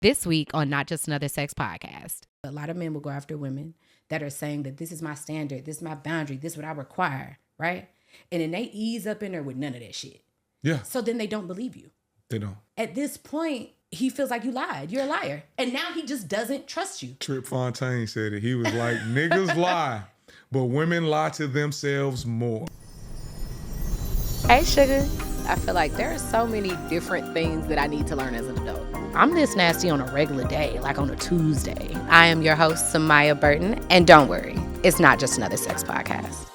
This week on Not Just Another Sex Podcast. A lot of men will go after women that are saying that this is my standard, this is my boundary, this is what I require, right? And then they ease up in there with none of that shit. Yeah. So then they don't believe you. They don't. At this point, he feels like you lied. You're a liar. And now he just doesn't trust you. Trip Fontaine said it. He was like, niggas lie, but women lie to themselves more. Hey, sugar. I feel like there are so many different things that I need to learn as an adult. I'm this nasty on a regular day, like on a Tuesday. I am your host, Samaya Burton, and don't worry, it's not just another sex podcast.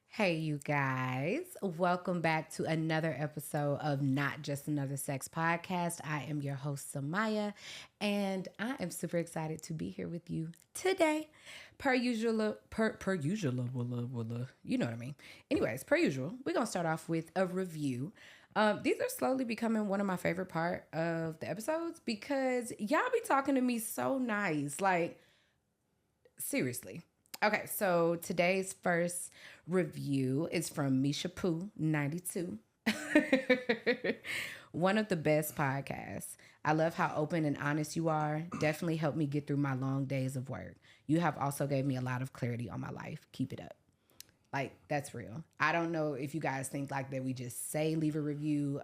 Hey, you guys. Welcome back to another episode of Not Just Another Sex Podcast. I am your host, Samaya, and I am super excited to be here with you today. Per usual, you know what I mean. Anyways, per usual, we're going to start off with a review. These are slowly becoming one of my favorite part of the episodes because y'all be talking to me so nice. Like, seriously. Okay, so today's first review is from Misha Poo 92. One of the best podcasts. I love how open and honest you are. Definitely helped me get through my long days of work. You have also gave me a lot of clarity on my life. Keep it up. Like, that's real. I don't know if you guys think like that we just say leave a review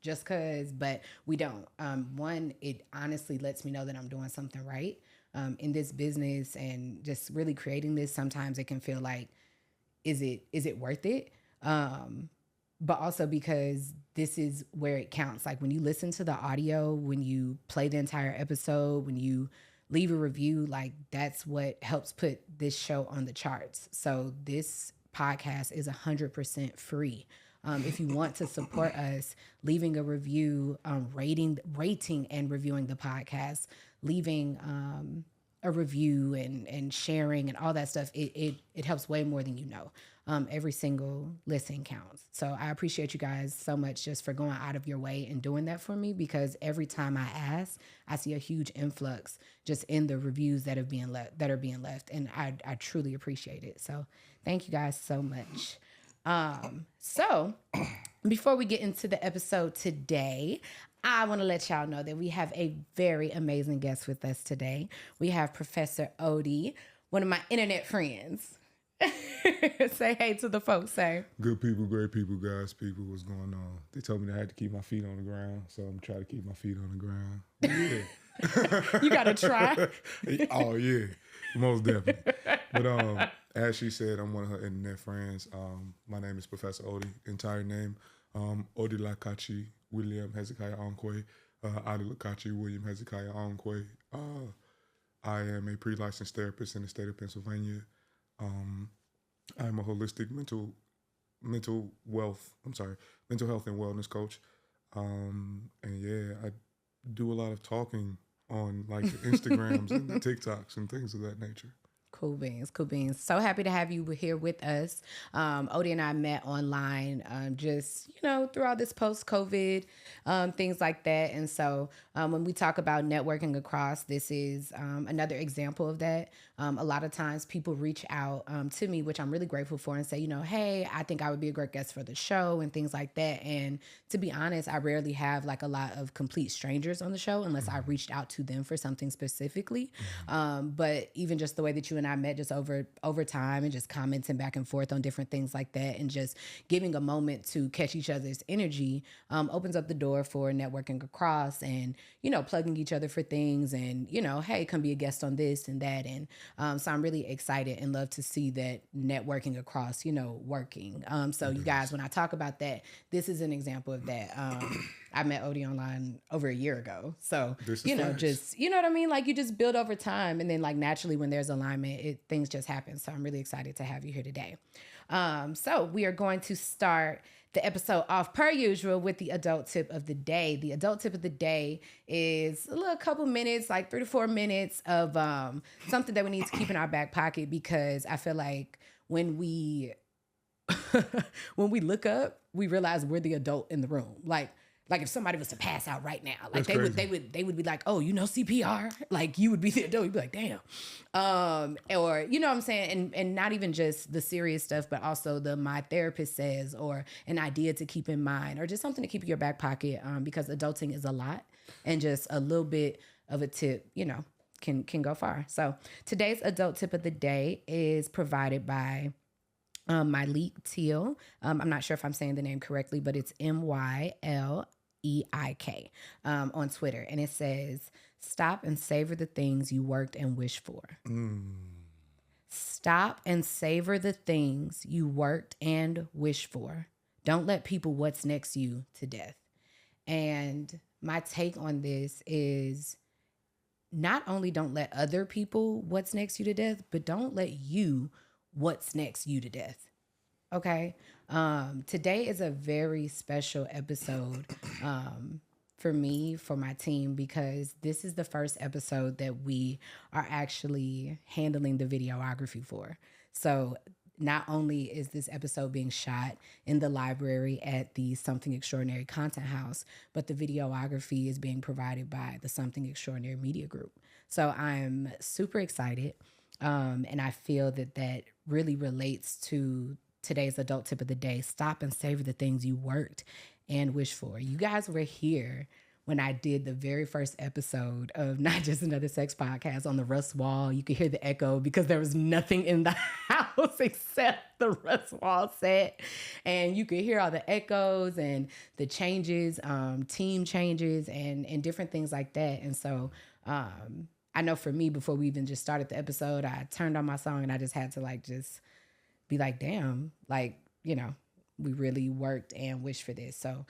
just because, but we don't. One, it honestly lets me know that I'm doing something right in this business and just really creating this. Sometimes it can feel like, is it worth it? But also because this is where it counts. Like when you listen to the audio, when you play the entire episode, when you leave a review, like that's what helps put this show on the charts. So this podcast is 100% free. If you want to support us, leaving a review, rating and reviewing the podcast, leaving a review and sharing and all that stuff, it helps way more than you know. Every single listen counts. So I appreciate you guys so much just for going out of your way and doing that for me, because every time I ask, I see a huge influx just in the reviews that are being left, and I truly appreciate it. So thank you guys so much. So before we get into the episode today, I want to let y'all know that we have a very amazing guest with us today. We have Professor Odie, one of my internet friends. Say hey to the folks, say. Good people, great people, guys, people, what's going on? They told me I had to keep my feet on the ground, so I'm trying to keep my feet on the ground. Yeah. You got to try. Oh, yeah, most definitely. But as she said, I'm one of her internet friends. My name is Professor Odie, entire name, Odie Lakachi William Hezekiah Onkwe, Adi Lakachi William Hezekiah Onkwe. I am a pre-licensed therapist in the state of Pennsylvania. I'm a holistic mental health and wellness coach. And yeah, I do a lot of talking on like the Instagrams and the TikToks and things of that nature. Cool beans. So happy to have you here with us. Odie and I met online just, throughout this post-COVID, things like that. And so when we talk about networking across, this is another example of that. A lot of times people reach out to me, which I'm really grateful for, and say, hey, I think I would be a great guest for the show and things like that. And to be honest, I rarely have like a lot of complete strangers on the show unless I reached out to them for something specifically. But even just the way that you and I met just over time and just commenting back and forth on different things like that and just giving a moment to catch each other's energy opens up the door for networking across and, plugging each other for things and, hey, come be a guest on this and that. And so I'm really excited and love to see that networking across, working. So you guys, when I talk about that, this is an example of that. I met Odie online over a year ago. So, just, you know what I mean? Like you just build over time and then like naturally when there's alignment, things just happen. So I'm really excited to have you here today. So we are going to start the episode off per usual with the adult tip of the day. The adult tip of the day is a little couple minutes, like 3 to 4 minutes of something that we need to keep in our back pocket, because I feel like when we look up, we realize we're the adult in the room. Like Like if somebody was to pass out right now, like That's they crazy. would be like, oh, you know CPR? Like you would be there, you'd be like, damn. Or you know what I'm saying? And not even just the serious stuff, but also the my therapist says, or an idea to keep in mind, or just something to keep in your back pocket. Because adulting is a lot, and just a little bit of a tip, can go far. So today's adult tip of the day is provided by Myleik Teal. I'm not sure if I'm saying the name correctly, but it's Myleik on Twitter. And it says, stop and savor the things you worked and wished for. Stop and savor the things you worked and wished for. Don't let people what's next you to death. And my take on this is not only don't let other people what's next you to death, but don't let you what's next you to death. Okay. Today is a very special episode for me, for my team, because this is the first episode that we are actually handling the videography for. So not only is this episode being shot in the library at the Something Extraordinary Content House, but the videography is being provided by the Something Extraordinary Media Group. So I'm super excited. And I feel that really relates to today's adult tip of the day. Stop and savor the things you worked and wished for. You guys were here when I did the very first episode of Not Just Another Sex Podcast on the Rust Wall. You could hear the echo because there was nothing in the house except the Rust Wall set. And you could hear all the echoes and the changes, team changes and different things like that. And so I know for me, before we even just started the episode, I turned on my song and I just had to just be like, damn, we really worked and wished for this. So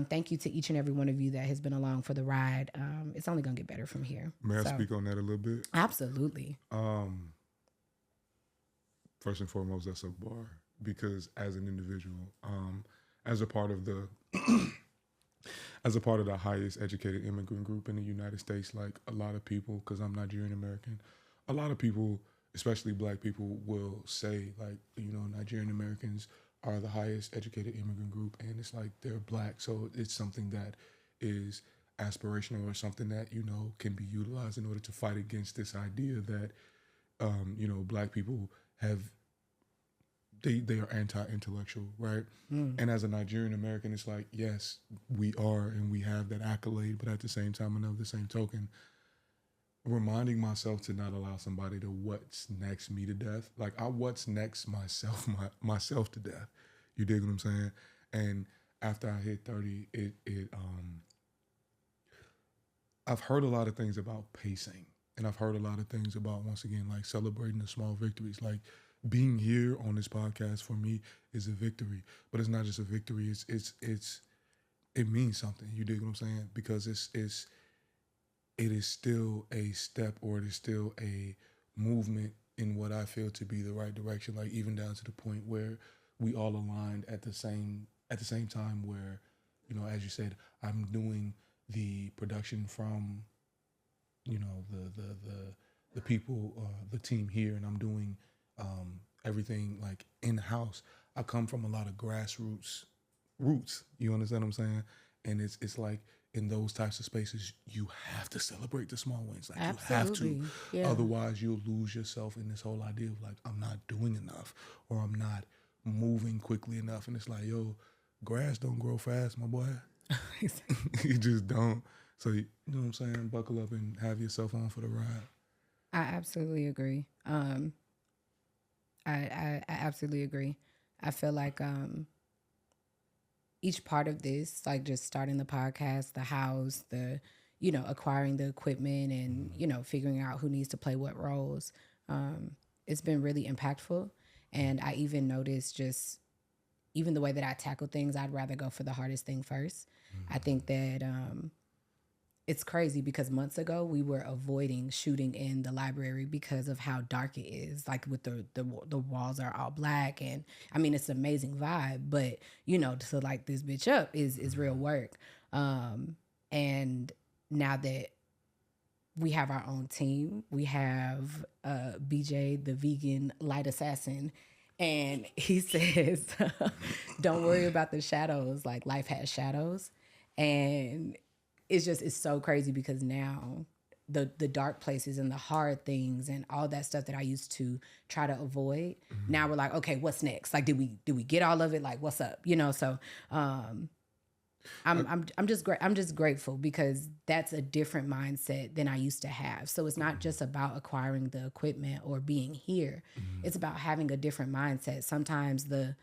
thank you to each and every one of you that has been along for the ride. It's only going to get better from here. May I speak on that a little bit? Absolutely. First and foremost, that's a bar, because as an individual, as a part of the highest educated immigrant group in the United States, like a lot of people, because I'm Nigerian American, a lot of people, especially Black people, will say Nigerian Americans are the highest educated immigrant group, and it's like they're Black, so it's something that is aspirational or something that can be utilized in order to fight against this idea that Black people they are anti-intellectual, right? And as a Nigerian American, it's like, yes, we are, and we have that accolade, but at the same time, the same token, reminding myself to not allow somebody to what's next me to death. Like I what's next myself to death. You dig what I'm saying? And after I hit 30, I've heard a lot of things about pacing, and I've heard a lot of things about, once again, like celebrating the small victories. Like being here on this podcast for me is a victory, but it's not just a victory. It means something. You dig what I'm saying? Because it is still a step, or it is still a movement in what I feel to be the right direction. Like even down to the point where we all aligned at the same time, where, as you said, I'm doing the production from, the people, the team here, and I'm doing everything like in-house. I come from a lot of grassroots roots. You understand what I'm saying? And it's like, in those types of spaces, you have to celebrate the small wins. Like Absolutely. You have to. Yeah. Otherwise, you'll lose yourself in this whole idea of like, I'm not doing enough, or I'm not moving quickly enough. And it's like, yo, grass don't grow fast, my boy. You just don't. So, you know what I'm saying? Buckle up and have yourself on for the ride. I absolutely agree. I absolutely agree. I feel like each part of this, like just starting the podcast, the house, the, acquiring the equipment and, figuring out who needs to play what roles, it's been really impactful. And I even noticed just even the way that I tackle things, I'd rather go for the hardest thing first. I think that it's crazy because months ago we were avoiding shooting in the library because of how dark it is. Like with the walls are all black, and I mean it's an amazing vibe, but to light this bitch up is real work. And now that we have our own team, we have BJ, the vegan light assassin, and he says, "Don't worry about the shadows. Like life has shadows." And it's so crazy because now the dark places and the hard things and all that stuff that I used to try to avoid, now we're like, okay, what's next? Like, did we get all of it? Like, what's up? So I'm just grateful because that's a different mindset than I used to have. So it's not just about acquiring the equipment or being here. It's about having a different mindset. Sometimes the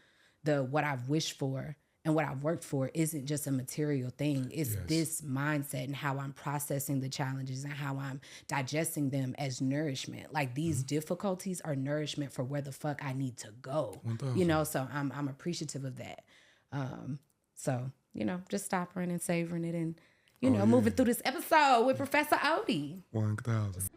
what I've wished for and what I've worked for isn't just a material thing. It's this mindset and how I'm processing the challenges and how I'm digesting them as nourishment. Like these difficulties are nourishment for where the fuck I need to go. 1,000. So I'm appreciative of that. So, just stopping and savoring it and, moving through this episode with Professor Odie. 1,000.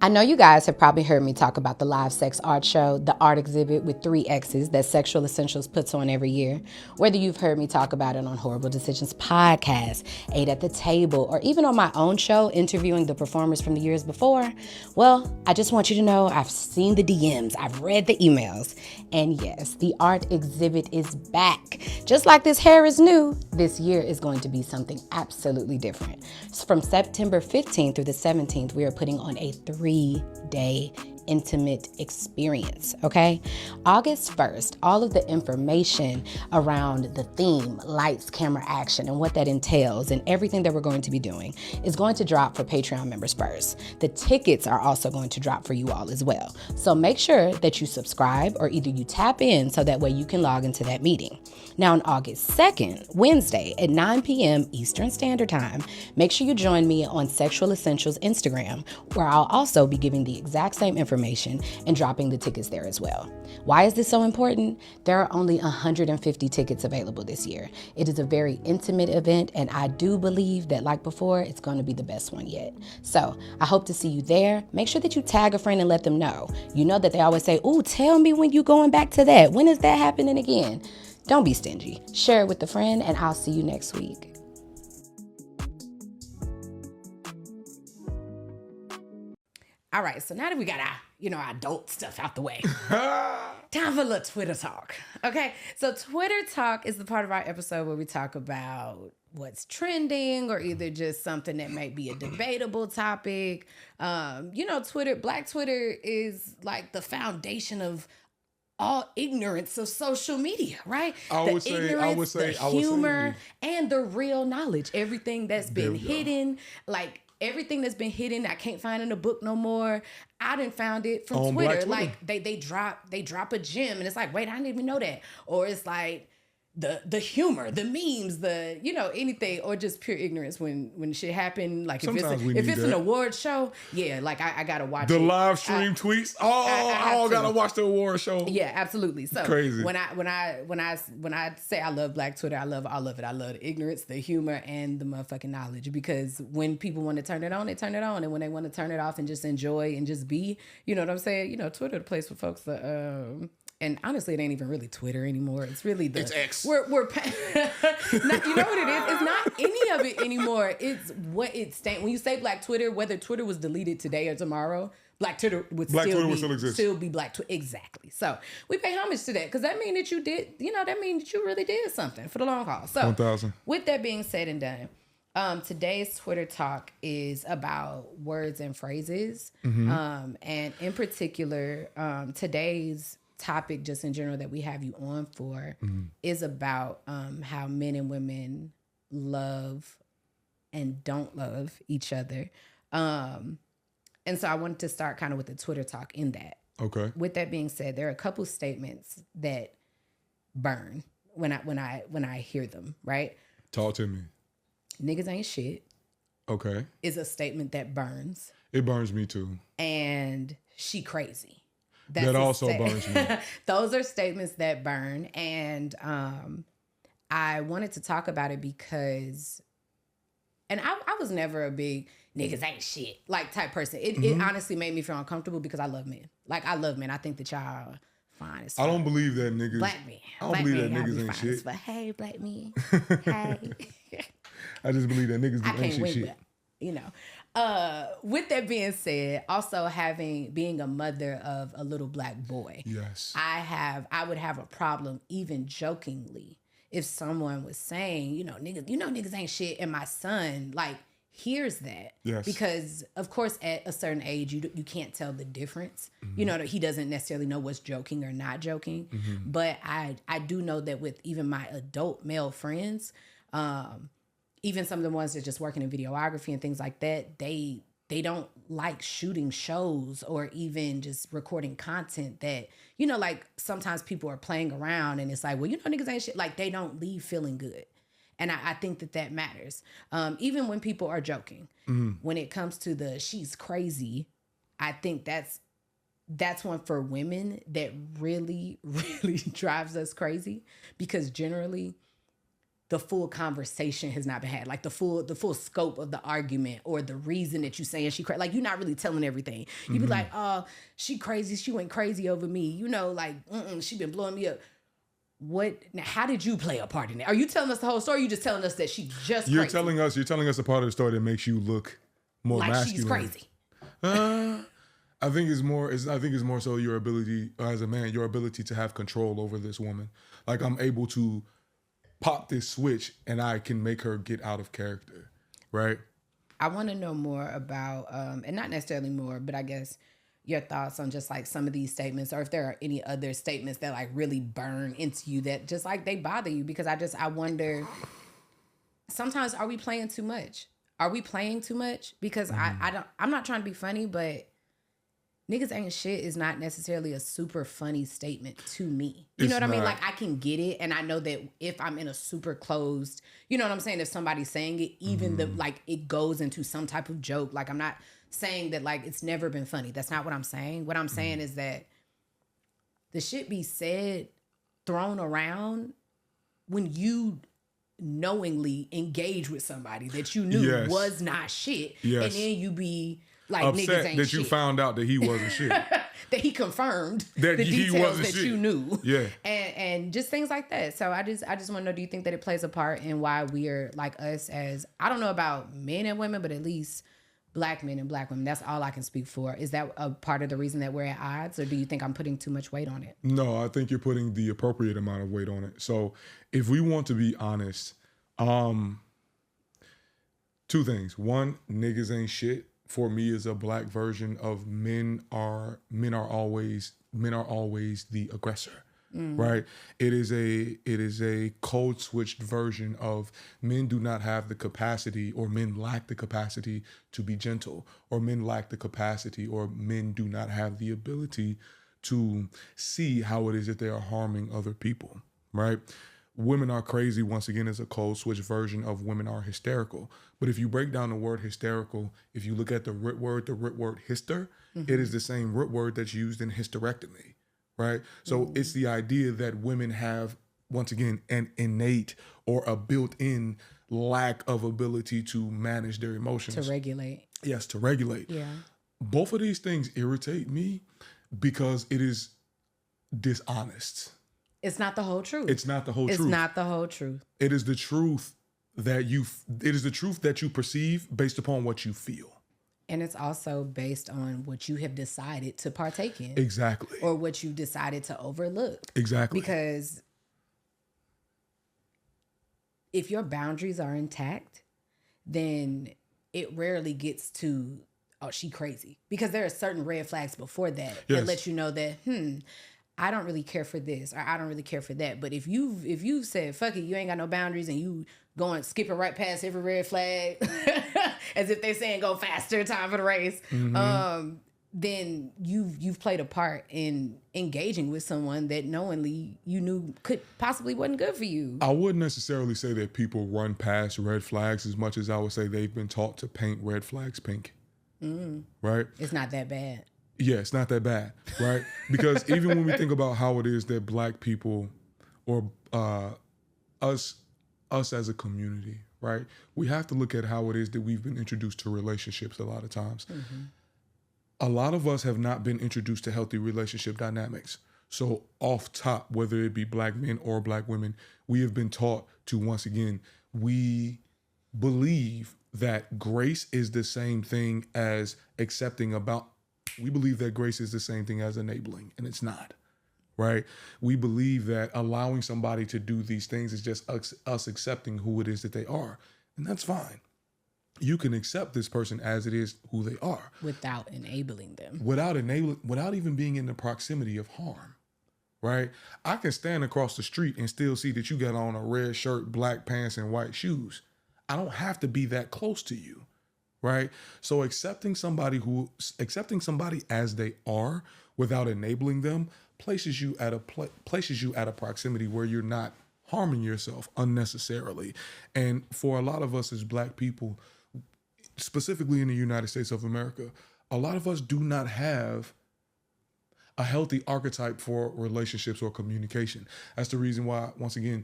I know you guys have probably heard me talk about the live sex art show, the art exhibit with 3 X's that Sexual Essentials puts on every year. Whether you've heard me talk about it on Horrible Decisions podcast, 8 at the Table, or even on my own show interviewing the performers from the years before, well, I just want you to know I've seen the DMs, I've read the emails, and yes, the art exhibit is back. Just like this hair is new, this year is going to be something absolutely different. So from September 15th through the 17th, we are putting on a 3-day intimate experience, okay? August 1st, all of the information around the theme, lights, camera, action, and what that entails and everything that we're going to be doing is going to drop for Patreon members first. The tickets are also going to drop for you all as well. So make sure that you subscribe or either you tap in so that way you can log into that meeting. Now on August 2nd, Wednesday at 9 p.m. Eastern Standard Time, make sure you join me on Sexual Essentials Instagram, where I'll also be giving the exact same information and dropping the tickets there as well. Why is this so important? There are only 150 tickets available this year. It is a very intimate event, and I do believe that, like before, it's going to be the best one yet. So I hope to see you there. Make sure that you tag a friend and let them know. You know that they always say, "Ooh, tell me when you're going back to that. When is that happening again?" Don't be stingy. Share it with a friend, and I'll see you next week. All right, so now that we got our adult stuff out the way, time for a little Twitter talk. Okay, so Twitter talk is the part of our episode where we talk about what's trending or either just something that might be a debatable topic. Black Twitter is like the foundation of all ignorance of social media, right? I would say, the humor, and the real knowledge. Everything that's been hidden, like everything that's been hidden, I can't find in a book no more. I done found it from on Twitter. Twitter. Like they drop a gem, and it's like, wait, I didn't even know that. Or it's like the humor, the memes, anything, or just pure ignorance when shit happen. Like if it's an award show, yeah, like I gotta watch the it. live stream tweets. I gotta watch the award show. Yeah, absolutely. So crazy. When I say I love Black Twitter, I love all of it. I love the ignorance, the humor, and the motherfucking knowledge. Because when people want to turn it on, they turn it on, and when they want to turn it off and just enjoy and just be, you know what I'm saying? Twitter the place for folks that and honestly, it ain't even really Twitter anymore. It's really it's X. We're you know what it is? It's not any of it anymore. It's what it stands. When you say Black Twitter, whether Twitter was deleted today or tomorrow, Black Twitter would still be Black Twitter. Exactly. So we pay homage to that because that means that you did. That means that you really did something for the long haul. So 1,000. With that being said and done. Today's Twitter talk is about words and phrases. And in particular, today's topic just in general that we have you on for is about how men and women love and don't love each other. And so I wanted to start kind of with the Twitter talk in that. Okay. With that being said, there are a couple statements that burn when I hear them, right? Talk to me. Niggas ain't shit. Okay. Is a statement that burns. It burns me too. And she crazy. That also burns me. Those are statements that burn. And I wanted to talk about it because, and I was never a big niggas ain't shit like type person. It honestly made me feel uncomfortable because I love men. Like I love men. I think that y'all fine as fuck. I don't believe that niggas. Black men. I don't believe that niggas ain't shit. But hey, black men. Hey. I just believe that niggas ain't shit. With that being said, also being a mother of a little Black boy. Yes. I would have a problem even jokingly if someone was saying, niggas ain't shit, and my son like hears that. Yes. Because of course at a certain age you can't tell the difference. That he doesn't necessarily know what's joking or not joking. But I do know that with even my adult male friends, even some of the ones that just working in videography and things like that, they don't like shooting shows or even just recording content that, like sometimes people are playing around and it's like, well, niggas ain't shit. Like they don't leave feeling good. And I think that matters. Even when people are joking, when it comes to the she's crazy, I think that's one for women that really, really drives us crazy, because generally the full conversation has not been had. Like the full scope of the argument or the reason that you saying she crazy. Like you're not really telling everything. You be like, oh, she crazy. She went crazy over me. She been blowing me up. What? Now, how did you play a part in it? Are you telling us the whole story? Or are you just telling us that she just You're crazy? You're telling us a part of the story that makes you look more like masculine. She's crazy. I think it's more so your ability as a man, your ability to have control over this woman. Like I'm able to pop this switch and I can make her get out of character, right? I want to know more about, and not necessarily more, but I guess your thoughts on just like some of these statements, or if there are any other statements that like really burn into you that just like they bother you, because I wonder sometimes, are we playing too much? Are we playing too much? Because I'm not trying to be funny, but niggas ain't shit is not necessarily a super funny statement to me. You know what I mean? Like I can get it. And I know that if I'm in a super closed, you know what I'm saying? If somebody's saying it, even it goes into some type of joke. Like I'm not saying that like it's never been funny. That's not what I'm saying. What I'm saying is that the shit be said, thrown around when you knowingly engage with somebody that you knew was not shit. Yes. And then you be like, upset niggas ain't that shit. You found out that he wasn't shit. That he confirmed that the he details wasn't that shit. you knew. Yeah. And just things like that. So I just want to know, do you think that it plays a part in why we're like us as, I don't know about men and women, but at least black men and black women, that's all I can speak for. Is that a part of the reason that we're at odds, or do you think I'm putting too much weight on it? No, I think you're putting the appropriate amount of weight on it. So if we want to be honest, two things. One, niggas ain't shit for me is a black version of men are always the aggressor. Right? It is a code switched version of men do not have the capacity, or men lack the capacity to be gentle, or men lack the capacity, or men do not have the ability to see how it is that they are harming other people, right? Women are crazy, once again, is a code switch version of women are hysterical. But if you break down the word hysterical, if you look at the root word hister, it is the same root word that's used in hysterectomy. Right? So it's the idea that women have, once again, an innate or a built-in lack of ability to manage their emotions. To regulate. Yes, to regulate. Yeah. Both of these things irritate me because it is dishonest. It's not the whole truth. It's not the whole truth. It's not the whole truth. It is the truth that you perceive based upon what you feel. And it's also based on what you have decided to partake in. Exactly. Or what you decided to overlook. Exactly. Because if your boundaries are intact, then it rarely gets to, oh, she crazy. Because there are certain red flags before that that let you know that, I don't really care for this, or I don't really care for that. But if you've said, fuck it, you ain't got no boundaries, and you skipping right past every red flag, as if they're saying go faster, time for the race, then you've played a part in engaging with someone that knowingly you knew could possibly wasn't good for you. I wouldn't necessarily say that people run past red flags as much as I would say they've been taught to paint red flags pink. Right? It's not that bad. Yeah, it's not that bad, right? Because even when we think about how it is that black people, or us as a community, right? We have to look at how it is that we've been introduced to relationships a lot of times. A lot of us have not been introduced to healthy relationship dynamics. So off top, whether it be black men or black women, we have been taught to, once again, we believe that grace is the same thing as accepting about. We believe that grace is the same thing as enabling, and it's not, right? We believe that allowing somebody to do these things is just us accepting who it is that they are. And that's fine. You can accept this person as it is who they are. Without enabling them. Without even being in the proximity of harm, right? I can stand across the street and still see that you got on a red shirt, black pants, and white shoes. I don't have to be that close to you, right? So accepting somebody as they are without enabling them places you at a proximity where you're not harming yourself unnecessarily. And for a lot of us as Black people, specifically in the United States of America, a lot of us do not have a healthy archetype for relationships or communication. That's the reason why, once again,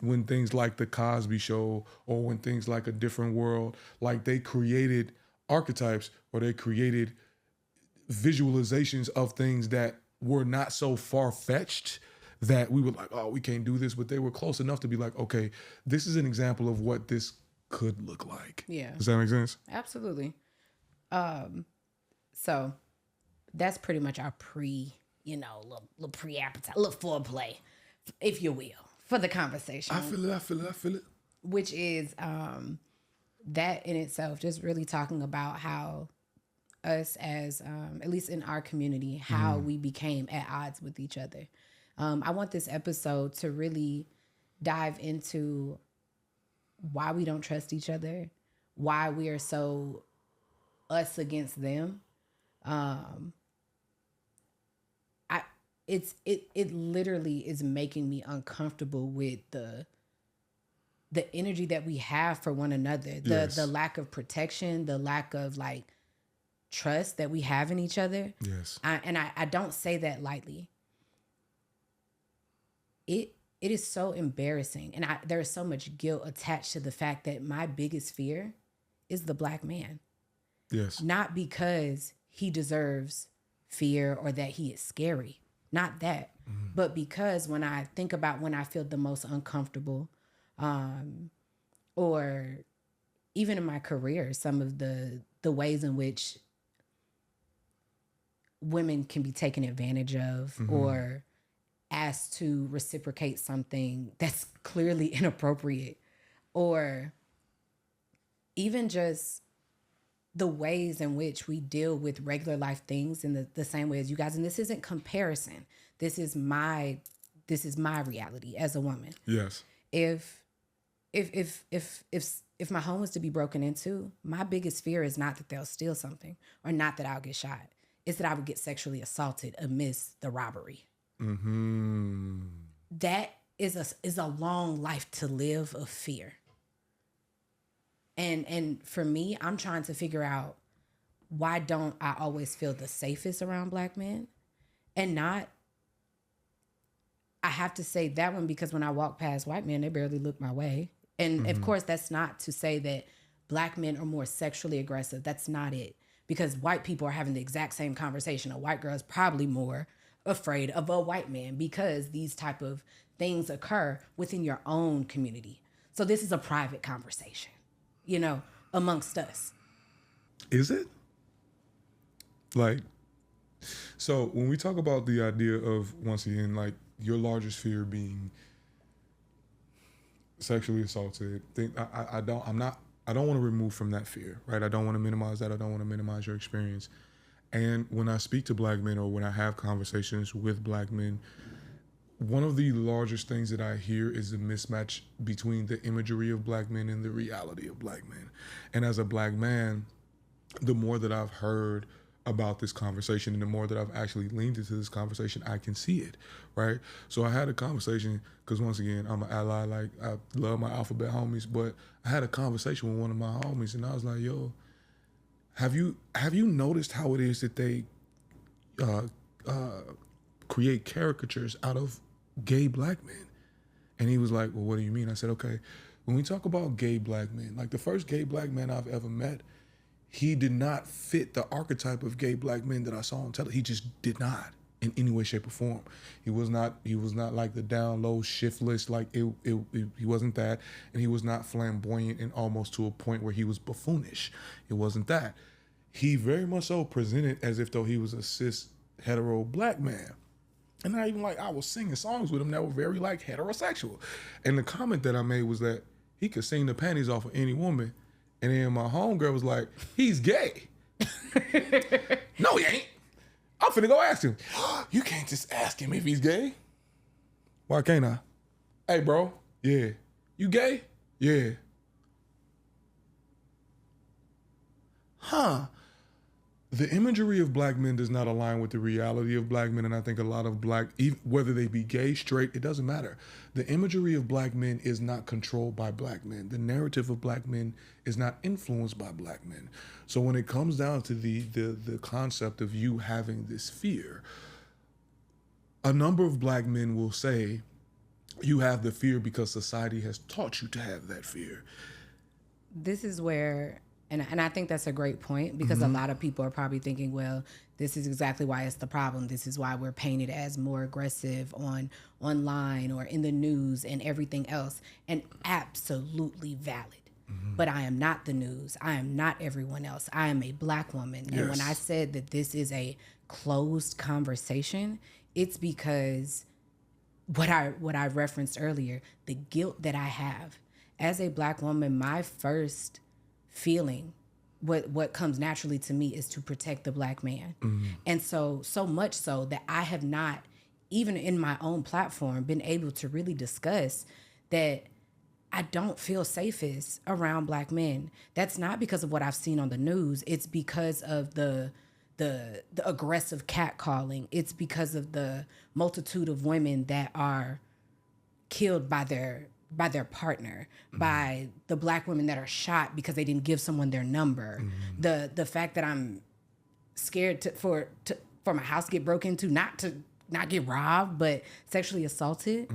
when things like The Cosby Show or when things like A Different World, like they created archetypes or they created visualizations of things that were not so far-fetched that we were like, oh, we can't do this, but they were close enough to be like, okay, this is an example of what this could look like. Yeah. Does that make sense? Absolutely. So that's pretty much our little pre-appetite, little foreplay, if you will, for the conversation. I feel it. Which is that in itself, just really talking about how us as, at least in our community, how we became at odds with each other. I want this episode to really dive into why we don't trust each other, why we are so us against them. It literally is making me uncomfortable with the energy that we have for one another, the lack of protection, the lack of like trust that we have in each other. Yes. I don't say that lightly. It is so embarrassing. And there is so much guilt attached to the fact that my biggest fear is the Black man. Yes. Not because he deserves fear or that he is scary. Not that. But because when I think about when I feel the most uncomfortable, or even in my career, some of the ways in which women can be taken advantage of or asked to reciprocate something that's clearly inappropriate, or even just the ways in which we deal with regular life things in the same way as you guys. And this isn't comparison. This is my reality as a woman. Yes. If my home was to be broken into, my biggest fear is not that they'll steal something or not that I'll get shot. It's that I would get sexually assaulted amidst the robbery. Mm-hmm. That is a long life to live of fear. And for me, I'm trying to figure out, why don't I always feel the safest around Black men? And not, I have to say that one because when I walk past white men, they barely look my way. And of course, that's not to say that Black men are more sexually aggressive. That's not it. Because white people are having the exact same conversation. A white girl is probably more afraid of a white man because these type of things occur within your own community. So this is a private conversation, amongst us. Is it? Like, so when we talk about the idea of, once again, like your largest fear being sexually assaulted, I don't want to remove from that fear, right? I don't want to minimize that. I don't want to minimize your experience. And when I speak to Black men or when I have conversations with Black men, one of the largest things that I hear is the mismatch between the imagery of Black men and the reality of Black men. And as a Black man, the more that I've heard about this conversation and the more that I've actually leaned into this conversation, I can see it, right? So I had a conversation, because once again, I'm an ally, like I love my alphabet homies, but I had a conversation with one of my homies and I was like, yo, have you noticed how it is that they create caricatures out of gay Black men? And he was like, well, what do you mean? I said, okay, when we talk about gay Black men, like the first gay Black man I've ever met, he did not fit the archetype of gay Black men that I saw on television. He just did not in any way, shape, or form. He was not like the down low, shiftless, like he wasn't that. And he was not flamboyant and almost to a point where he was buffoonish. It wasn't that. He very much so presented as if though he was a cis hetero Black man. And not even like I was singing songs with him that were very like heterosexual. And the comment that I made was that he could sing the panties off of any woman. And then my homegirl was like, he's gay. No, he ain't. I'm finna go ask him. You can't just ask him if he's gay. Why can't I? Hey, bro. Yeah. You gay? Yeah. Huh. The imagery of black men does not align with the reality of black men. And I think a lot of black, whether they be gay, straight, it doesn't matter. The imagery of black men is not controlled by black men. The narrative of black men is not influenced by black men. So when it comes down to the concept of you having this fear, a number of black men will say you have the fear because society has taught you to have that fear. This is where, and I think that's a great point, because a lot of people are probably thinking, well, this is exactly why it's the problem. This is why we're painted as more aggressive online or in the news and everything else. And absolutely valid. But I am not the news. I am not everyone else. I am a black woman. Yes. And when I said that this is a closed conversation, it's because what I referenced earlier, the guilt that I have as a black woman, my first feeling, what comes naturally to me is to protect the black man. And so much so that I have not, even in my own platform, been able to really discuss that I don't feel safest around black men. That's not because of what I've seen on the news. It's because of the aggressive catcalling. It's because of the multitude of women that are killed by their partner, by the black women that are shot because they didn't give someone their number. The fact that I'm scared for my house to get broken into, not get robbed, but sexually assaulted.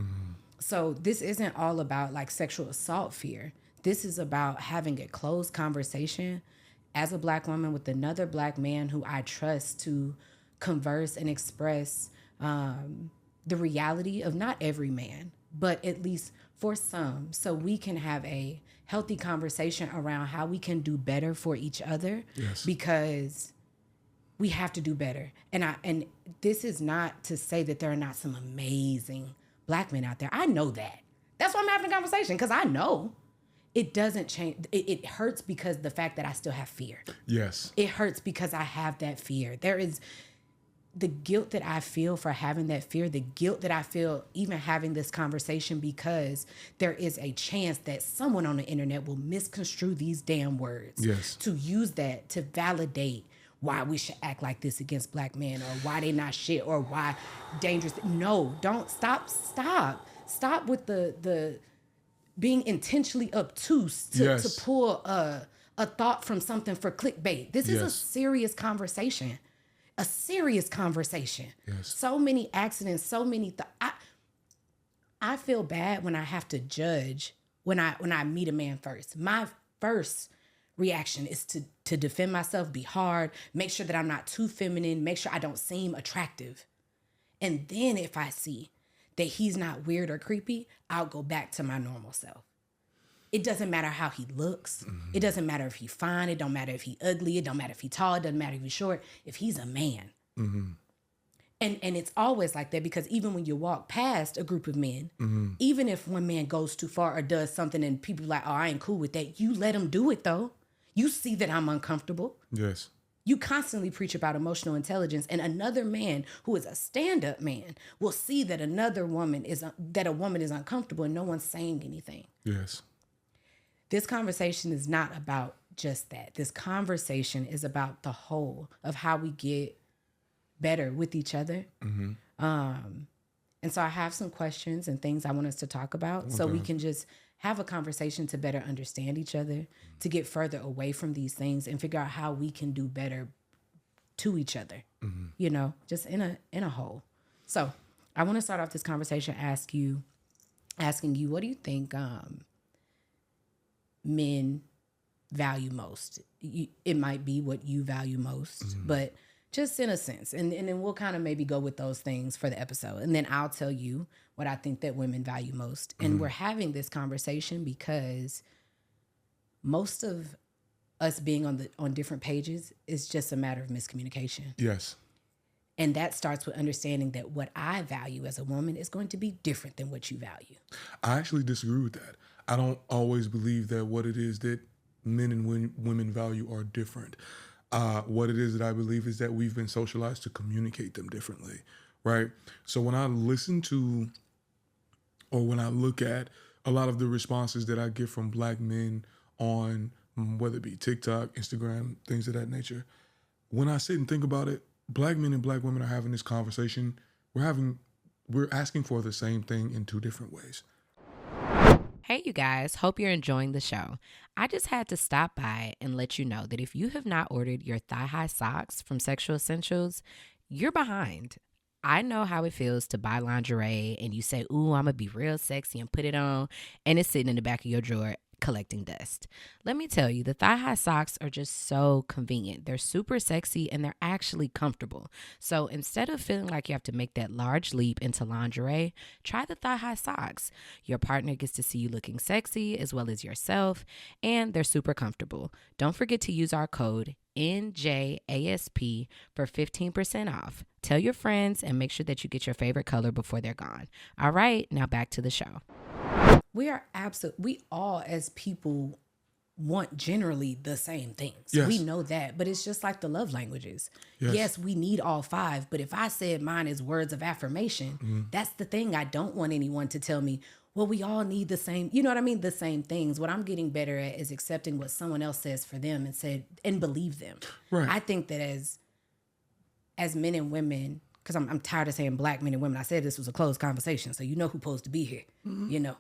So this isn't all about like sexual assault fear. This is about having a closed conversation as a black woman with another black man who I trust to converse and express the reality of not every man, but at least for some, so we can have a healthy conversation around how we can do better for each other. Yes. Because we have to do better. And this is not to say that there are not some amazing black men out there. I know that. That's why I'm having a conversation, because I know it doesn't change. It hurts because the fact that I still have fear. Yes. It hurts because I have that fear. There is the guilt that I feel for having that fear, the guilt that I feel even having this conversation, because there is a chance that someone on the internet will misconstrue these damn words. Yes. To use that to validate why we should act like this against black men, or why they not shit, or why dangerous. No, don't stop with the being intentionally obtuse to pull a thought from something for clickbait. This is a serious conversation. A serious conversation. Yes. So many accidents, so many. I feel bad when I have to judge when I meet a man first. My first reaction is to defend myself, be hard, make sure that I'm not too feminine, make sure I don't seem attractive. And then if I see that he's not weird or creepy, I'll go back to my normal self. It doesn't matter how he looks. It doesn't matter if he's fine. It don't matter if he's ugly. It don't matter if he's tall. It doesn't matter if he's short. If he's a man. And it's always like that, because even when you walk past a group of men, even if one man goes too far or does something and people are like, oh, I ain't cool with that, you let him do it though. You see that I'm uncomfortable. Yes. You constantly preach about emotional intelligence, and another man who is a stand-up man will see that a woman is uncomfortable and no one's saying anything. Yes. This conversation is not about just that. This conversation is about the whole of how we get better with each other. And so I have some questions and things I want us to talk about, so we can just have a conversation to better understand each other, to get further away from these things and figure out how we can do better to each other, you know, just in a whole. So I want to start off this conversation asking you, what do you think men value most? It might be what you value most, but just in a sense. And then we'll kind of maybe go with those things for the episode. And then I'll tell you what I think that women value most. And we're having this conversation because most of us being on different pages is just a matter of miscommunication. Yes. And that starts with understanding that what I value as a woman is going to be different than what you value. I actually disagree with that. I don't always believe that what it is that men and women value are different. What it is that I believe is that we've been socialized to communicate them differently, right? So when I listen to, or when I look at a lot of the responses that I get from Black men on whether it be TikTok, Instagram, things of that nature, when I sit and think about it, Black men and Black women are having this conversation. We're asking for the same thing in two different ways. Hey, you guys, hope you're enjoying the show. I just had to stop by and let you know that if you have not ordered your thigh-high socks from Sexual Essentials, you're behind. I know how it feels to buy lingerie and you say, ooh, I'm going to be real sexy and put it on, and it's sitting in the back of your drawer collecting dust. Let me tell you, the thigh-high socks are just so convenient. They're super sexy and they're actually comfortable. So instead of feeling like you have to make that large leap into lingerie, try the thigh-high socks. Your partner gets to see you looking sexy as well as yourself, and they're super comfortable. Don't forget to use our code NJASP for 15% off. Tell your friends and make sure that you get your favorite color before they're gone. All right, now back to the show. We all as people want generally the same things. Yes. We know that, but it's just like the love languages. Yes, we need all five, but if I said mine is words of affirmation, that's the thing. I don't want anyone to tell me, well, we all need the same, you know what I mean? The same things. What I'm getting better at is accepting what someone else says for them and believe them. Right. I think that as men and women, because I'm tired of saying Black men and women. I said this was a closed conversation, so you know who's supposed to be here, you know.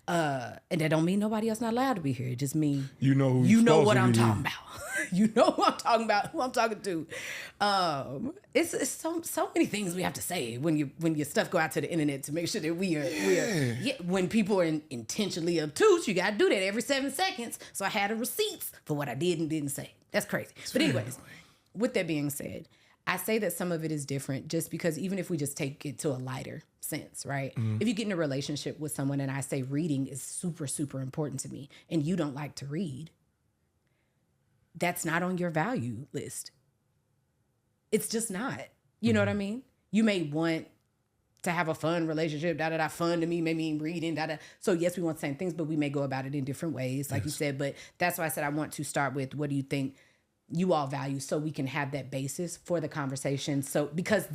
And that don't mean nobody else not allowed to be here. It just mean you know what I'm talking about. You know who I'm talking about, who I'm talking to. It's so many things we have to say when your stuff go out to the internet to make sure that we are when people are intentionally obtuse, you gotta do that every 7 seconds. So I had the receipts for what I did and didn't say. That's crazy. But anyways, with that being said, I say that some of it is different just because even if we just take it to a lighter sense, right? Mm-hmm. If you get in a relationship with someone and I say reading is super, super important to me and you don't like to read, that's not on your value list. It's just not. You know what I mean? You may want to have a fun relationship, fun to me may mean reading, So yes, we want the same things, but we may go about it in different ways, like you said. But that's why I said I want to start with what do you think you all value so we can have that basis for the conversation. So because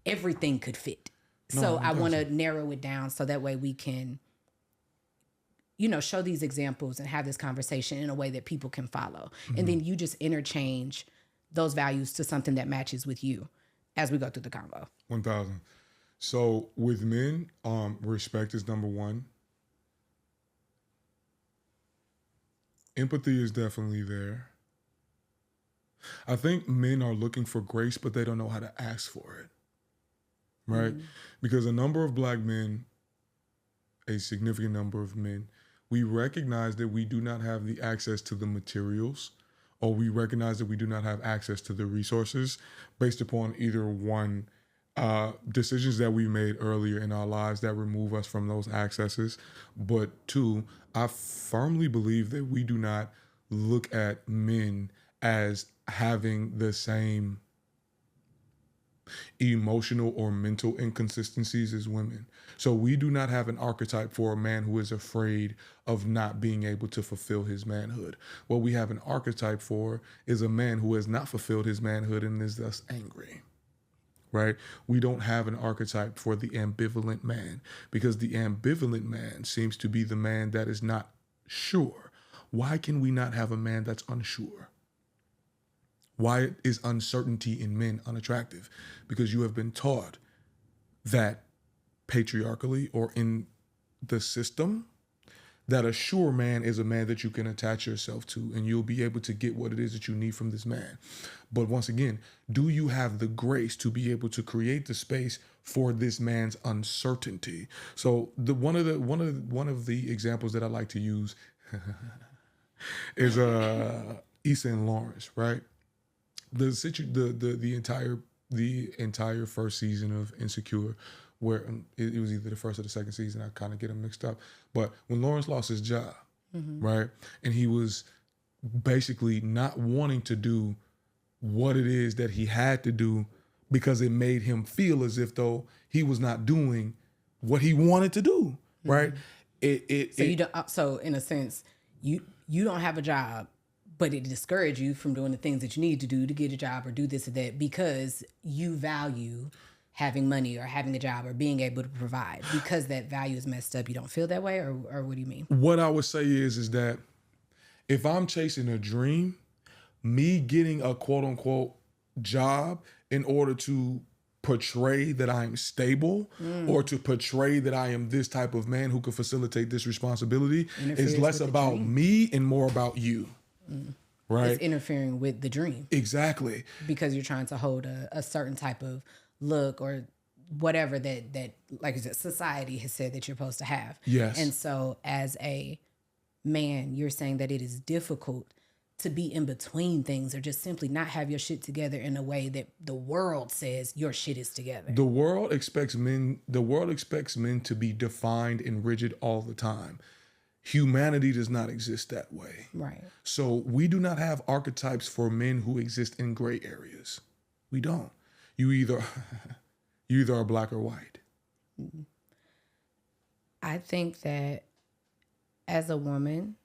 everything could fit. So I want to narrow it down so that way we can, show these examples and have this conversation in a way that people can follow. Mm-hmm. And then you just interchange those values to something that matches with you as we go through the convo. 1,000. So with men, respect is number one. Empathy is definitely there. I think men are looking for grace, but they don't know how to ask for it, right? Mm-hmm. Because a number of Black men, a significant number of men, we recognize that we do not have the access to the materials, or we recognize that we do not have access to the resources based upon either one, decisions that we made earlier in our lives that remove us from those accesses, but two, I firmly believe that we do not look at men as having the same emotional or mental inconsistencies as women. So we do not have an archetype for a man who is afraid of not being able to fulfill his manhood. What we have an archetype for is a man who has not fulfilled his manhood and is thus angry, right? We don't have an archetype for the ambivalent man because the ambivalent man seems to be the man that is not sure. Why can we not have a man that's unsure? Why is uncertainty in men unattractive? Because you have been taught that patriarchally or in the system, that a sure man is a man that you can attach yourself to and you'll be able to get what it is that you need from this man. But once again, do you have the grace to be able to create the space for this man's uncertainty? So one of the examples that I like to use is Issa and Lawrence, right? The entire first season of Insecure, where it was either the first or the second season, I kind of get them mixed up. But when Lawrence lost his job, right, and he was basically not wanting to do what it is that he had to do because it made him feel as if though he was not doing what he wanted to do, right? So in a sense, you don't have a job, but it discouraged you from doing the things that you need to do to get a job or do this or that because you value having money or having a job or being able to provide. Because that value is messed up, you don't feel that way, or what do you mean? What I would say is that if I'm chasing a dream, me getting a quote unquote job in order to portray that I'm stable or to portray that I am this type of man who can facilitate this responsibility is less about me and more about you. Right? It's interfering with the dream. Exactly. Because you're trying to hold a certain type of look or whatever that like I said, society has said that you're supposed to have. Yes. And so as a man, you're saying that it is difficult to be in between things or just simply not have your shit together in a way that the world says your shit is together. The world expects men to be defined and rigid all the time. Humanity does not exist that way. Right. So we do not have archetypes for men who exist in gray areas. We don't. You either are black or white. I think that as a woman,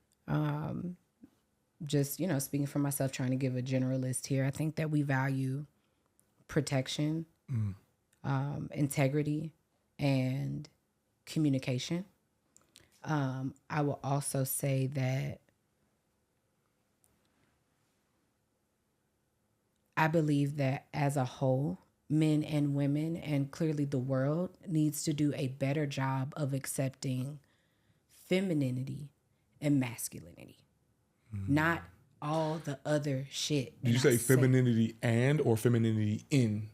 just, speaking for myself, trying to give a generalist here, I think that we value protection, integrity, and communication. I will also say that I believe that as a whole, men and women, and clearly the world, needs to do a better job of accepting femininity and masculinity. Not all the other shit. Did you say femininity and or femininity in?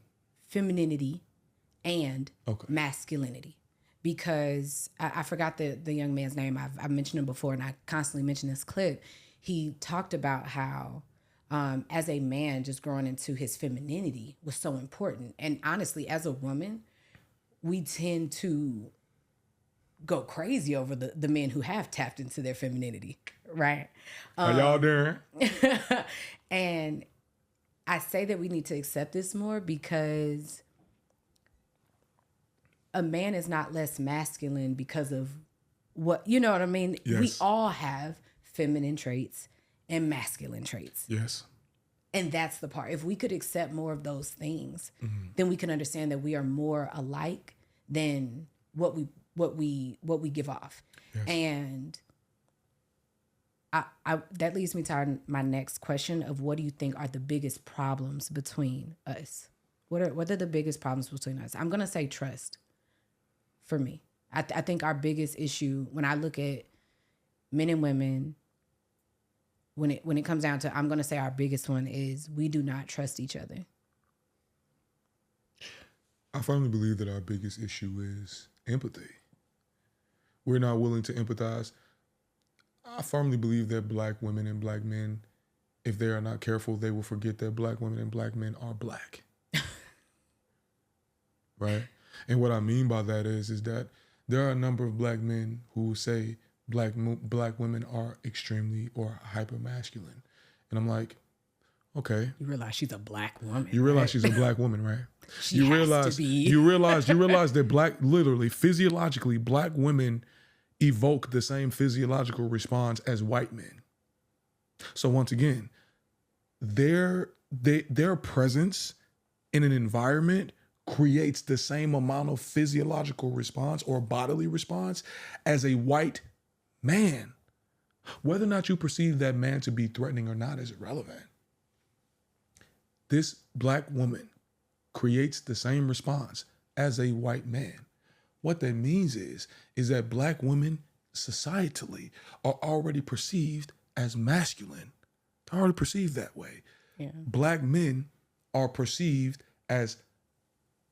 Femininity and masculinity. Because I forgot the young man's name. I've mentioned him before, and I constantly mention this clip. He talked about how as a man, just growing into his femininity was so important. And honestly, as a woman, we tend to go crazy over the men who have tapped into their femininity, right? Are y'all there? And I say that we need to accept this more because a man is not less masculine because of what, you know what I mean? Yes. We all have feminine traits and masculine traits. Yes. And that's the part. If we could accept more of those things, then we can understand that we are more alike than what we give off. Yes. And I that leads me to my next question of what do you think are the biggest problems between us? What are the biggest problems between us? I'm going to say trust for me. I think our biggest issue when I look at men and women, when it comes down to, I'm going to say our biggest one is we do not trust each other. I firmly believe that our biggest issue is empathy. We're not willing to empathize. I firmly believe that black women and black men, if they are not careful, they will forget that black women and black men are black. Right? And what I mean by that is that there are a number of black men who say black women are extremely or hyper masculine. And I'm like, okay. You realize she's a black woman. You realize she's a black woman, right? You realize that literally, physiologically, black women evoke the same physiological response as white men. So once again, their presence in an environment creates the same amount of physiological response or bodily response as a white man. Whether or not you perceive that man to be threatening or not is irrelevant. This black woman creates the same response as a white man. What that means is that black women societally are already perceived as masculine. They're already perceived that way. Yeah. Black men are perceived as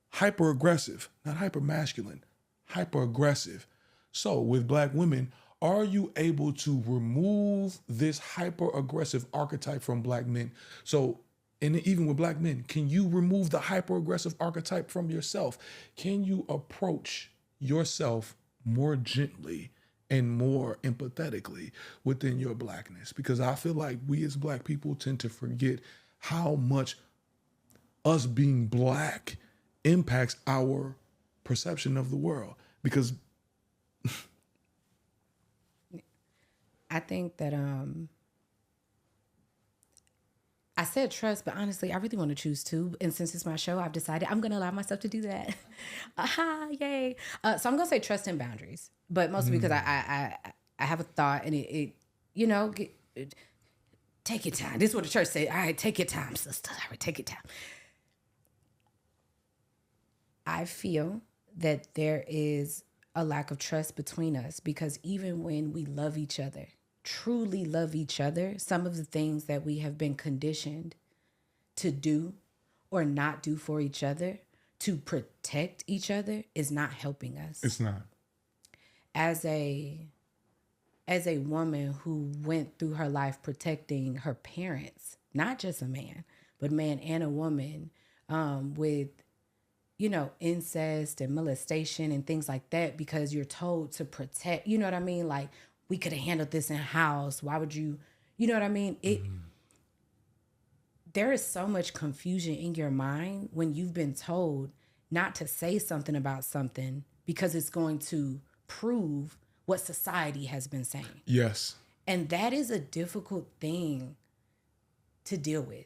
hyper-aggressive, not hyper-masculine, hyper-aggressive. So with black women, are you able to remove this hyper-aggressive archetype from black men? So, and even with black men, can you remove the hyper-aggressive archetype from yourself? Can you approach yourself more gently and more empathetically within your blackness? Because I feel like we as black people tend to forget how much us being black impacts our perception of the world. Because I think that I said trust, but honestly, I really want to choose two. And since it's my show, I've decided I'm going to allow myself to do that. Aha, yay. So I'm going to say trust and boundaries, but mostly because I have a thought and take your time. This is what the church said. All right, take your time, sister. All right, take your time. I feel that there is a lack of trust between us because even when we love each other, truly love each other, some of the things that we have been conditioned to do or not do for each other to protect each other is not helping us. It's not. As a woman who went through her life protecting her parents, not just a man, but a man and a woman, with, incest and molestation and things like that, because you're told to protect, you know what I mean? Like, we could have handled this in house. Why would you know what I mean? There is so much confusion in your mind when you've been told not to say something about something because it's going to prove what society has been saying. Yes. And that is a difficult thing to deal with.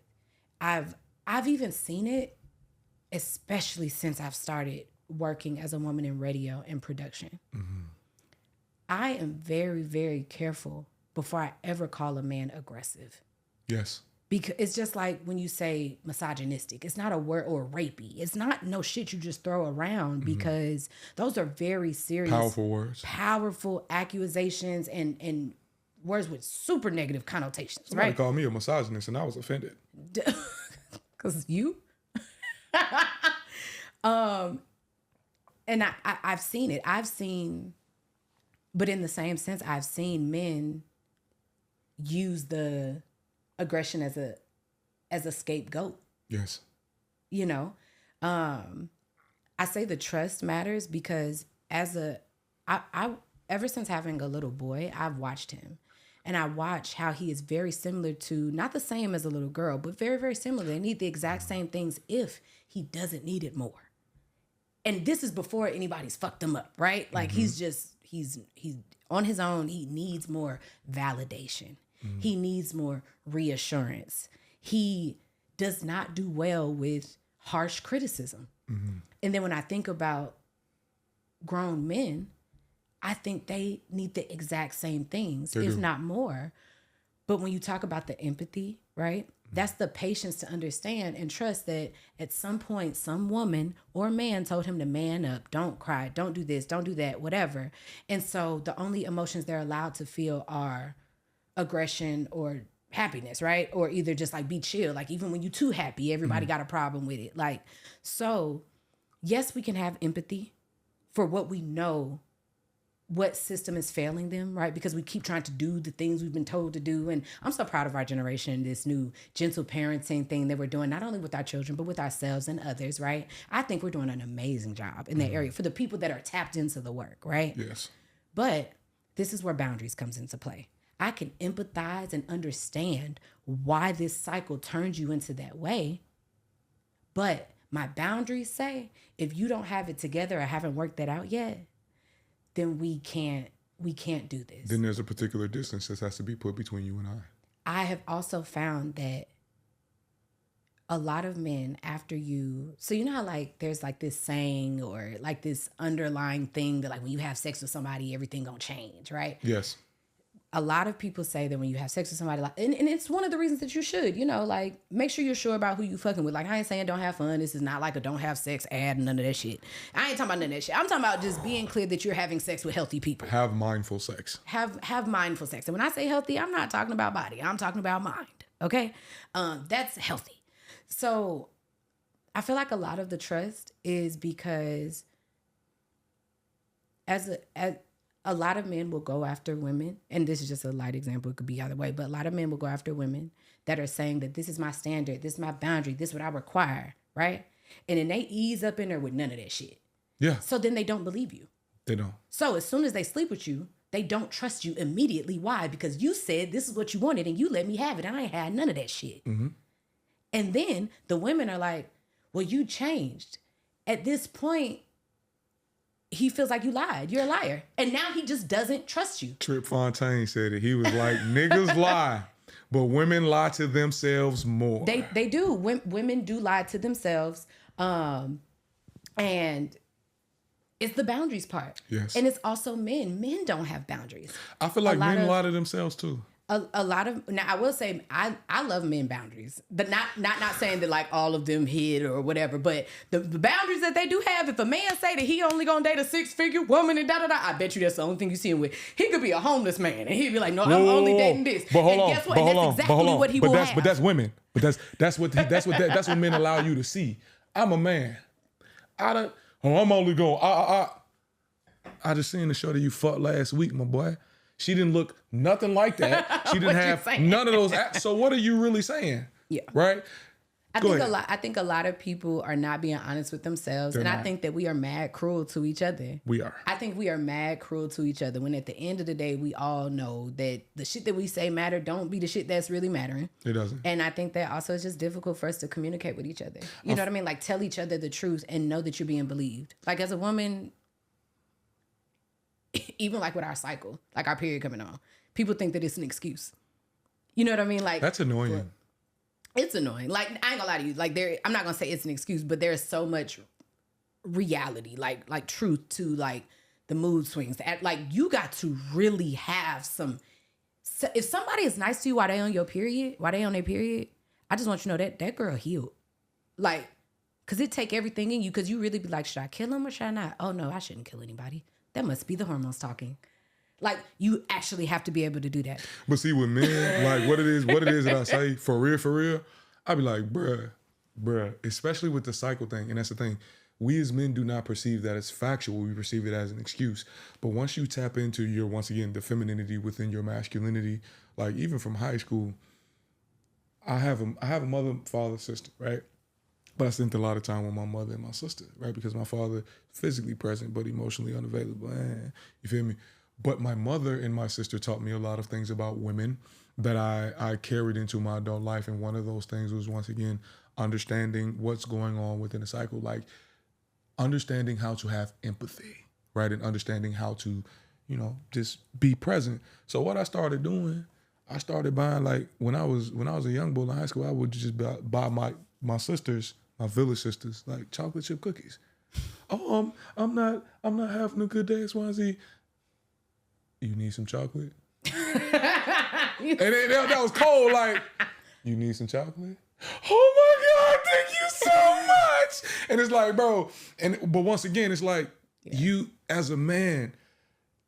I've even seen it, especially since I've started working as a woman in radio and production. Mm-hmm. I am very, very careful before I ever call a man aggressive. Yes. Because it's just like when you say misogynistic, it's not a word, or rapey. It's not no shit you just throw around, because those are very serious, powerful words, powerful accusations and words with super negative connotations. Somebody right? called me a misogynist and I was offended. Because you? And I've seen it. But in the same sense, I've seen men use the aggression as a scapegoat. Yes. I say the trust matters because I ever since having a little boy, I've watched him. And I watch how he is very similar to, not the same as a little girl, but very, very similar. They need the exact same things if he doesn't need it more. And this is before anybody's fucked him up, right? Like he's on his own. He needs more validation. Mm-hmm. He needs more reassurance. He does not do well with harsh criticism. Mm-hmm. And then when I think about grown men, I think they need the exact same things, if not more. But when you talk about the empathy, right? That's the patience to understand and trust that at some point, some woman or man told him to man up, don't cry, don't do this, don't do that, whatever. And so the only emotions they're allowed to feel are aggression or happiness, right? Or either just like be chill. Like even when you're too happy, everybody got a problem with it. Like, so yes, we can have empathy for what we know, what system is failing them, right? Because we keep trying to do the things we've been told to do. And I'm so proud of our generation, this new gentle parenting thing that we're doing, not only with our children, but with ourselves and others, right? I think we're doing an amazing job in that area for the people that are tapped into the work, right? Yes. But this is where boundaries comes into play. I can empathize and understand why this cycle turns you into that way. But my boundaries say, if you don't have it together or haven't worked that out yet, then we can't do this. Then there's a particular distance that has to be put between you and I. I have also found that a lot of men after you, so you know how like there's like this saying or like this underlying thing that like when you have sex with somebody, everything gonna change, right? Yes. A lot of people say that when you have sex with somebody, like, and it's one of the reasons that you should, like make sure you're sure about who you fucking with. Like I ain't saying don't have fun. This is not like a don't have sex ad and none of that shit. I ain't talking about none of that shit. I'm talking about just being clear that you're having sex with healthy people. Have mindful sex. Have mindful sex. And when I say healthy, I'm not talking about body. I'm talking about mind. Okay? That's healthy. So I feel like a lot of the trust is because as a lot of men will go after women, and this is just a light example, it could be either way, but a lot of men will go after women that are saying that this is my standard, this is my boundary, this is what I require, right? And then they ease up in there with none of that shit. Yeah. So then they don't believe you. They don't. So as soon as they sleep with you, they don't trust you immediately. Why? Because you said this is what you wanted and you let me have it. And I ain't had none of that shit. Mm-hmm. And then the women are like, well, you changed. At this point, he feels like you lied. You're a liar. And now he just doesn't trust you. Trip Fontaine said it. He was like, niggas lie, but women lie to themselves more. They do. Women do lie to themselves. And it's the boundaries part. Yes. And it's also men. Men don't have boundaries. I feel like men lie to themselves too. A lot of, now I will say I love men boundaries, but not saying that like all of them hid or whatever, but the boundaries that they do have, if a man say that he only gonna date a 6-figure woman and I bet you that's the only thing you see him with. He could be a homeless man and he'd be like, no, I'm only dating this. But hold on, guess what? That's exactly what he will have. But that's women. But that's what men allow you to see. I'm a man. I'm only going. I just seen the show that you fucked last week, my boy. She didn't look nothing like that. She didn't have none of those. So what are you really saying? Yeah. Right? I think a lot of people are not being honest with themselves. I think that we are mad cruel to each other. We are. I think we are mad cruel to each other when at the end of the day, we all know that the shit that we say matter don't be the shit that's really mattering. It doesn't. And I think that also it's just difficult for us to communicate with each other. You know what I mean? Like tell each other the truth and know that you're being believed. Like as a woman, even like with our cycle, like our period coming on, people think that it's an excuse. You know what I mean? Like that's annoying. It's annoying. Like I ain't gonna lie to you. Like I'm not gonna say it's an excuse, but there's so much reality, like truth to like the mood swings. Like you got to really have some. If somebody is nice to you while they on their period, I just want you to know that girl healed. Like, cause it take everything in you. Cause you really be like, should I kill him or should I not? Oh no, I shouldn't kill anybody. That must be the hormones talking. Like you actually have to be able to do that. But see, with men, like what it is that I say for real, I be like, bruh, especially with the cycle thing. And that's the thing. We as men do not perceive that as factual. We perceive it as an excuse. But once you tap into your, once again, the femininity within your masculinity, like even from high school, I have a mother, father, sister, right? But I spent a lot of time with my mother and my sister, right? Because my father physically present, but emotionally unavailable. You feel me? But my mother and my sister taught me a lot of things about women that I carried into my adult life. And one of those things was, once again, understanding what's going on within a cycle, like understanding how to have empathy, right? And understanding how to, just be present. So what I started doing, I started buying, like when I was a young boy in high school, I would just buy my sisters, my village sisters, like chocolate chip cookies. Oh, I'm not having a good day, XYZ. You need some chocolate? And that was cold, like, you need some chocolate? Oh my God, thank you so much. And it's like, bro, but once again, it's like, you as a man,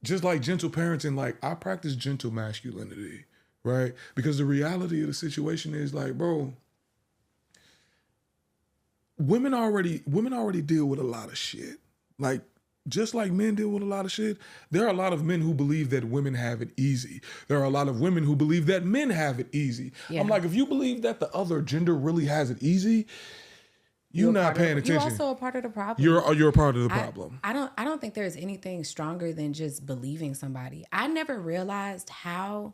just like gentle parenting, like I practice gentle masculinity, right? Because the reality of the situation is like, bro, women already deal with a lot of shit. Like, just like men deal with a lot of shit, there are a lot of men who believe that women have it easy. There are a lot of women who believe that men have it easy. Yeah. I'm like, if you believe that the other gender really has it easy, you're not paying attention. You're also a part of the problem. You're a part of the problem. I don't think there's anything stronger than just believing somebody. I never realized how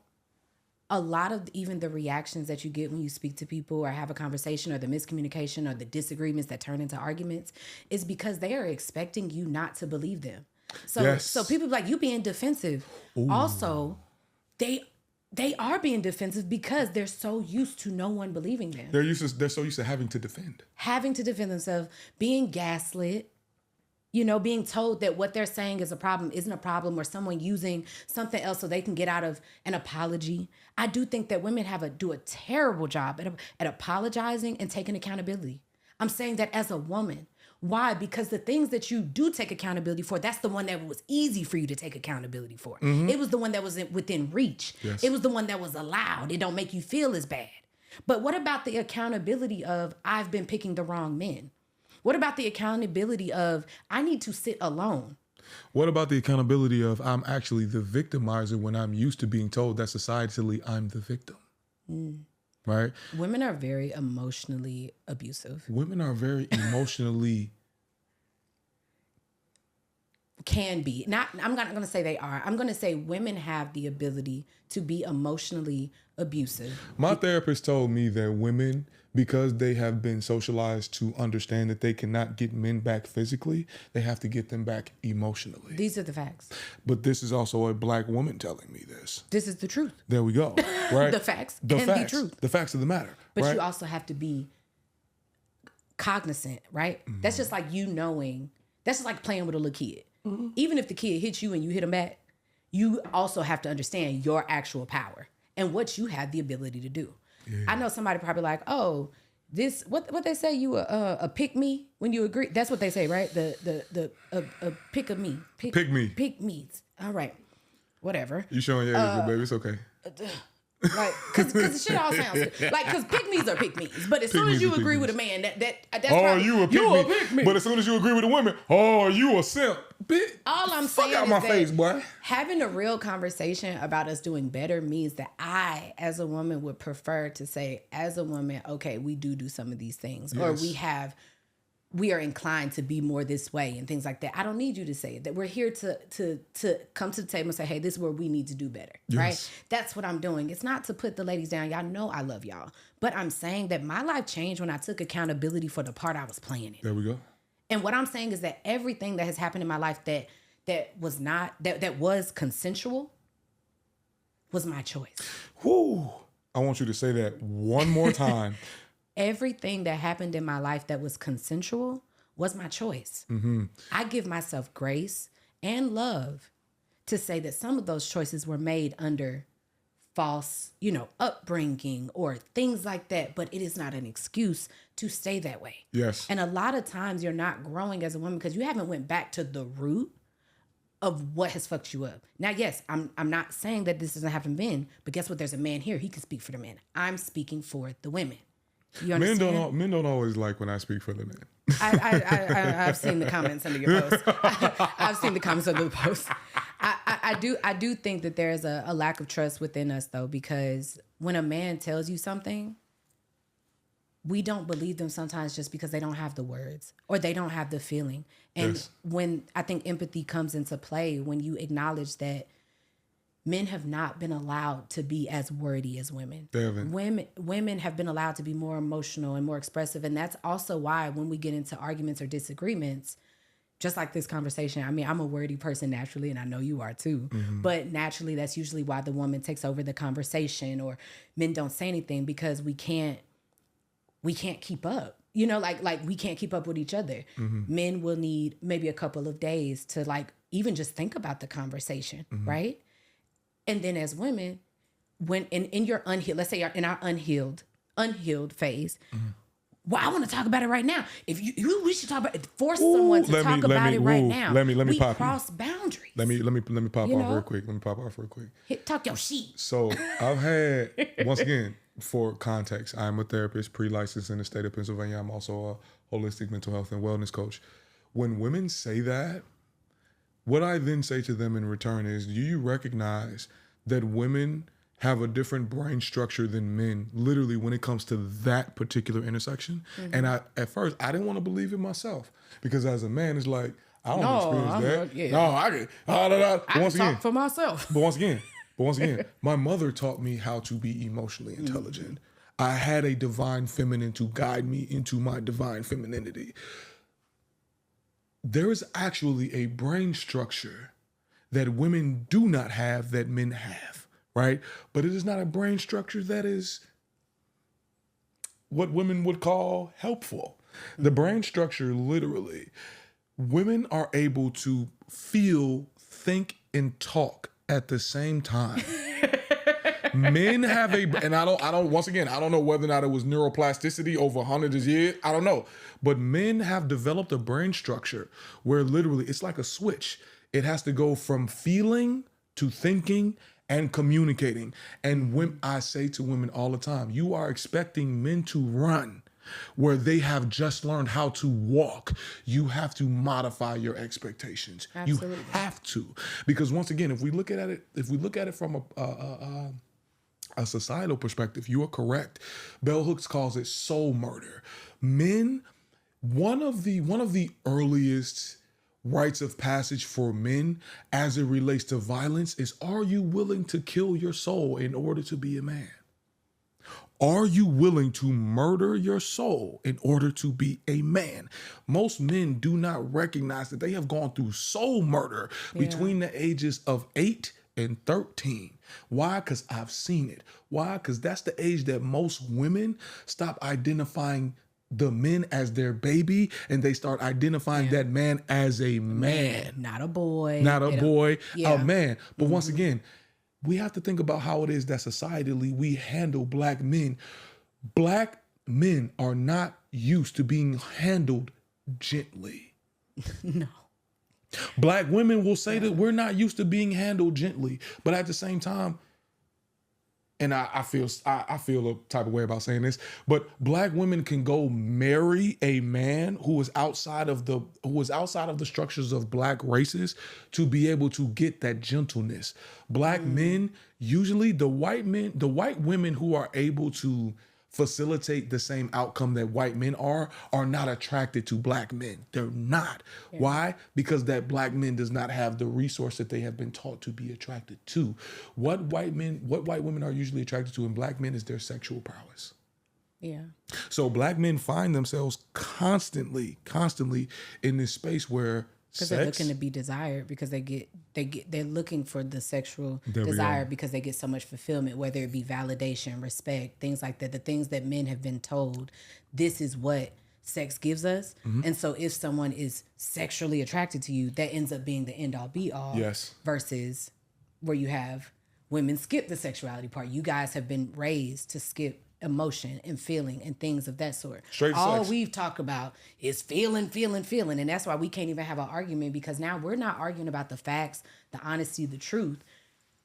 a lot of even the reactions that you get when you speak to people or have a conversation, or the miscommunication or the disagreements that turn into arguments, is because they are expecting you not to believe them. So people be like, you being defensive. Ooh. Also, they are being defensive because they're so used to no one believing them. They're so used to having to defend themselves, being gaslit. Being told that what they're saying is a problem isn't a problem, or someone using something else so they can get out of an apology. I do think that women do a terrible job at apologizing and taking accountability. I'm saying that as a woman. Why? Because the things that you do take accountability for, that's the one that was easy for you to take accountability for. Mm-hmm. It was the one that was within reach. Yes. It was the one that was allowed. It don't make you feel as bad. But what about the accountability of, I've been picking the wrong men? What about the accountability of, I need to sit alone? What about the accountability of, I'm actually the victimizer when I'm used to being told that societally I'm the victim? Right? Women are very emotionally abusive. Women are very emotionally can be. Not, I'm not going to say they are. I'm going to say women have the ability to be emotionally abusive. My therapist told me that women, because they have been socialized to understand that they cannot get men back physically, they have to get them back emotionally. These are the facts. But this is also a black woman telling me this. This is the truth. There we go. Right? The facts and the truth. The facts of the matter. But right? you also have to be cognizant, right? Mm-hmm. That's just like you knowing. That's just like playing with a little kid. Mm-hmm. Even if the kid hits you and you hit him back, you also have to understand your actual power and what you have the ability to do. Yeah. I know somebody probably like, oh, this what they say, you a pick me when you agree. That's what they say, right? The pick of me. Pick me. Pick me. All right. Whatever. You showing your age, baby. It's okay. Like, cause the shit all sounds good. Like, cause pick-me's are pick-me's. But as soon as you agree with a man, that's probably, you a pick-me. But as soon as you agree with a woman, you a simp. Bitch, all I'm saying out is my that face, boy. Having a real conversation about us doing better means that I, as a woman, would prefer to say, as a woman, okay, we do some of these things. Yes. Or we are inclined to be more this way and things like that. I don't need you to say it. That we're here to come to the table and say, hey, this is where we need to do better, yes. Right? That's what I'm doing. It's not to put the ladies down. Y'all know I love y'all. But I'm saying that my life changed when I took accountability for the part I was playing in. There we go. And what I'm saying is that everything that has happened in my life that was consensual was my choice. Whoo! I want you to say that one more time. Everything that happened in my life that was consensual was my choice. Mm-hmm. I give myself grace and love to say that some of those choices were made under false, upbringing or things like that. But it is not an excuse to stay that way. Yes. And a lot of times you're not growing as a woman because you haven't went back to the root of what has fucked you up. Now, yes, I'm not saying that this doesn't happen to men, but guess what? There's a man here. He can speak for the men. I'm speaking for the women. You understand? Men don't always like when I speak for the men. I've seen the comments under your post. I've seen the comments under the post. I do think that there is a lack of trust within us, though, because when a man tells you something, we don't believe them sometimes just because they don't have the words or they don't have the feeling. And yes. When I think empathy comes into play, when you acknowledge that men have not been allowed to be as wordy as women. They haven't. Women have been allowed to be more emotional and more expressive. And that's also why when we get into arguments or disagreements, just like this conversation, I mean, I'm a wordy person naturally, and I know you are too. Mm-hmm. But naturally, that's usually why the woman takes over the conversation or men don't say anything because we can't keep up. Like we can't keep up with each other. Mm-hmm. Men will need maybe a couple of days to even just think about the conversation, mm-hmm. right? And then as women, when in your unhealed, let's say you're in our unhealed phase, mm-hmm. Well, I want to talk about it right now. If we should talk about it, force someone to talk about it right now. Let me pop cross boundaries. Let me pop off real quick. Talk your shit. So I've had, once again, for context, I'm a therapist, pre-licensed in the state of Pennsylvania. I'm also a holistic mental health and wellness coach. When women say that, what I then say to them in return is, do you recognize that women have a different brain structure than men, literally, when it comes to that particular intersection? Mm-hmm. And at first, I didn't want to believe it myself because as a man, it's like, I don't experience that. Yeah. No, I can. I can talk for myself. But once again, my mother taught me how to be emotionally intelligent. Mm-hmm. I had a divine feminine to guide me into my divine femininity. There is actually a brain structure that women do not have that men have, right? But it is not a brain structure that is what women would call helpful. Mm-hmm. The brain structure, literally, women are able to feel, think, and talk at the same time. Men have and I don't, once again, I don't know whether or not it was neuroplasticity over hundreds of years. I don't know. But men have developed a brain structure where literally it's like a switch. It has to go from feeling to thinking and communicating. And when I say to women all the time, you are expecting men to run where they have just learned how to walk. You have to modify your expectations. Absolutely. You have to. Because once again, if we look at it from a societal perspective, you are correct. Bell Hooks calls it soul murder. Men, one of the earliest rites of passage for men as it relates to violence is, are you willing to kill your soul in order to be a man? Are you willing to murder your soul in order to be a man? Most men do not recognize that they have gone through soul murder between the ages of 8 and 13. Why? Because I've seen it. Why? Because that's the age that most women stop identifying the men as their baby, and they start identifying that man as a man. Not a boy. Not a boy, a man. But Mm-hmm. once again, we have to think about how it is that societally we handle black men. Black men are not used to being handled gently. No. Black women will say that we're not used to being handled gently, but at the same time, and I feel a type of way about saying this, but black women can go marry a man who is outside of the structures of black races to be able to get that gentleness. Black men, usually the white women who are able to facilitate the same outcome that white men are not attracted to black men. They're not. Yeah. Why? Because that black men does not have the resource that they have been taught to be attracted to. What white women are usually attracted to in black men is their sexual prowess. Yeah. So black men find themselves constantly in this space where because they're looking to be desired, because they're looking for the sexual desire because they get so much fulfillment, whether it be validation, respect, things like that. The things that men have been told, this is what sex gives us. Mm-hmm. And so if someone is sexually attracted to you, that ends up being the end all be all. Yes. Versus where you have women skip the sexuality part. You guys have been raised to skip emotion and feeling and things of that sort. All we've talked about is feeling. And that's why we can't even have an argument, because now we're not arguing about the facts, the honesty, the truth.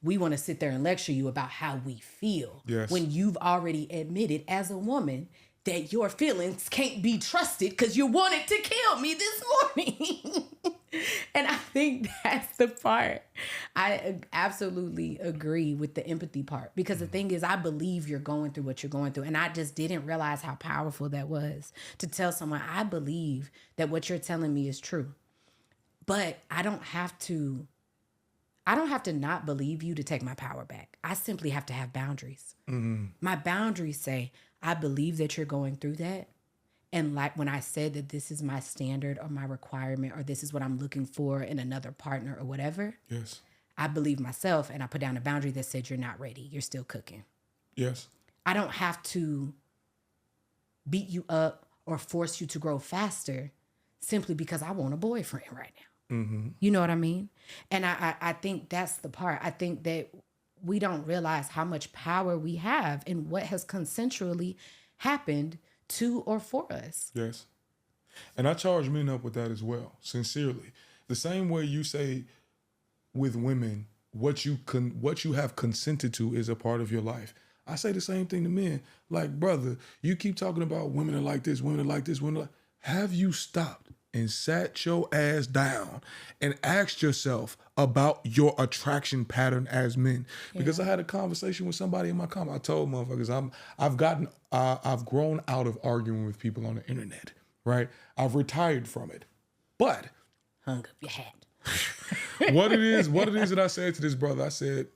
We want to sit there and lecture you about how we feel. Yes. When you've already admitted as a woman that your feelings can't be trusted because you wanted to kill me this morning. And I think that's the part. I absolutely agree with the empathy part, because the thing is, I believe you're going through what you're going through. And I just didn't realize how powerful that was to tell someone, I believe that what you're telling me is true. But I don't have to not believe you to take my power back. I simply have to have boundaries. Mm-hmm. My boundaries say, I believe that you're going through that. And like when I said that this is my standard or my requirement, or this is what I'm looking for in another partner or whatever. Yes. I believe myself, and I put down a boundary that said, you're not ready. You're still cooking. Yes. I don't have to beat you up or force you to grow faster simply because I want a boyfriend right now. Mm-hmm. You know what I mean? And I think that's the part. I think that we don't realize how much power we have in what has consensually happened to or for us. Yes. And I charge men up with that as well, sincerely. The same way you say with women, what you have consented to is a part of your life. I say the same thing to men. Like, brother, you keep talking about women are like this, women are like this, women are like... Have you stopped and sat your ass down and asked yourself about your attraction pattern as men? Because I had a conversation with somebody in my comment. I told motherfuckers, I've grown out of arguing with people on the internet, right? I've retired from it. But hung up your hat. what it is that I said to this brother, I said,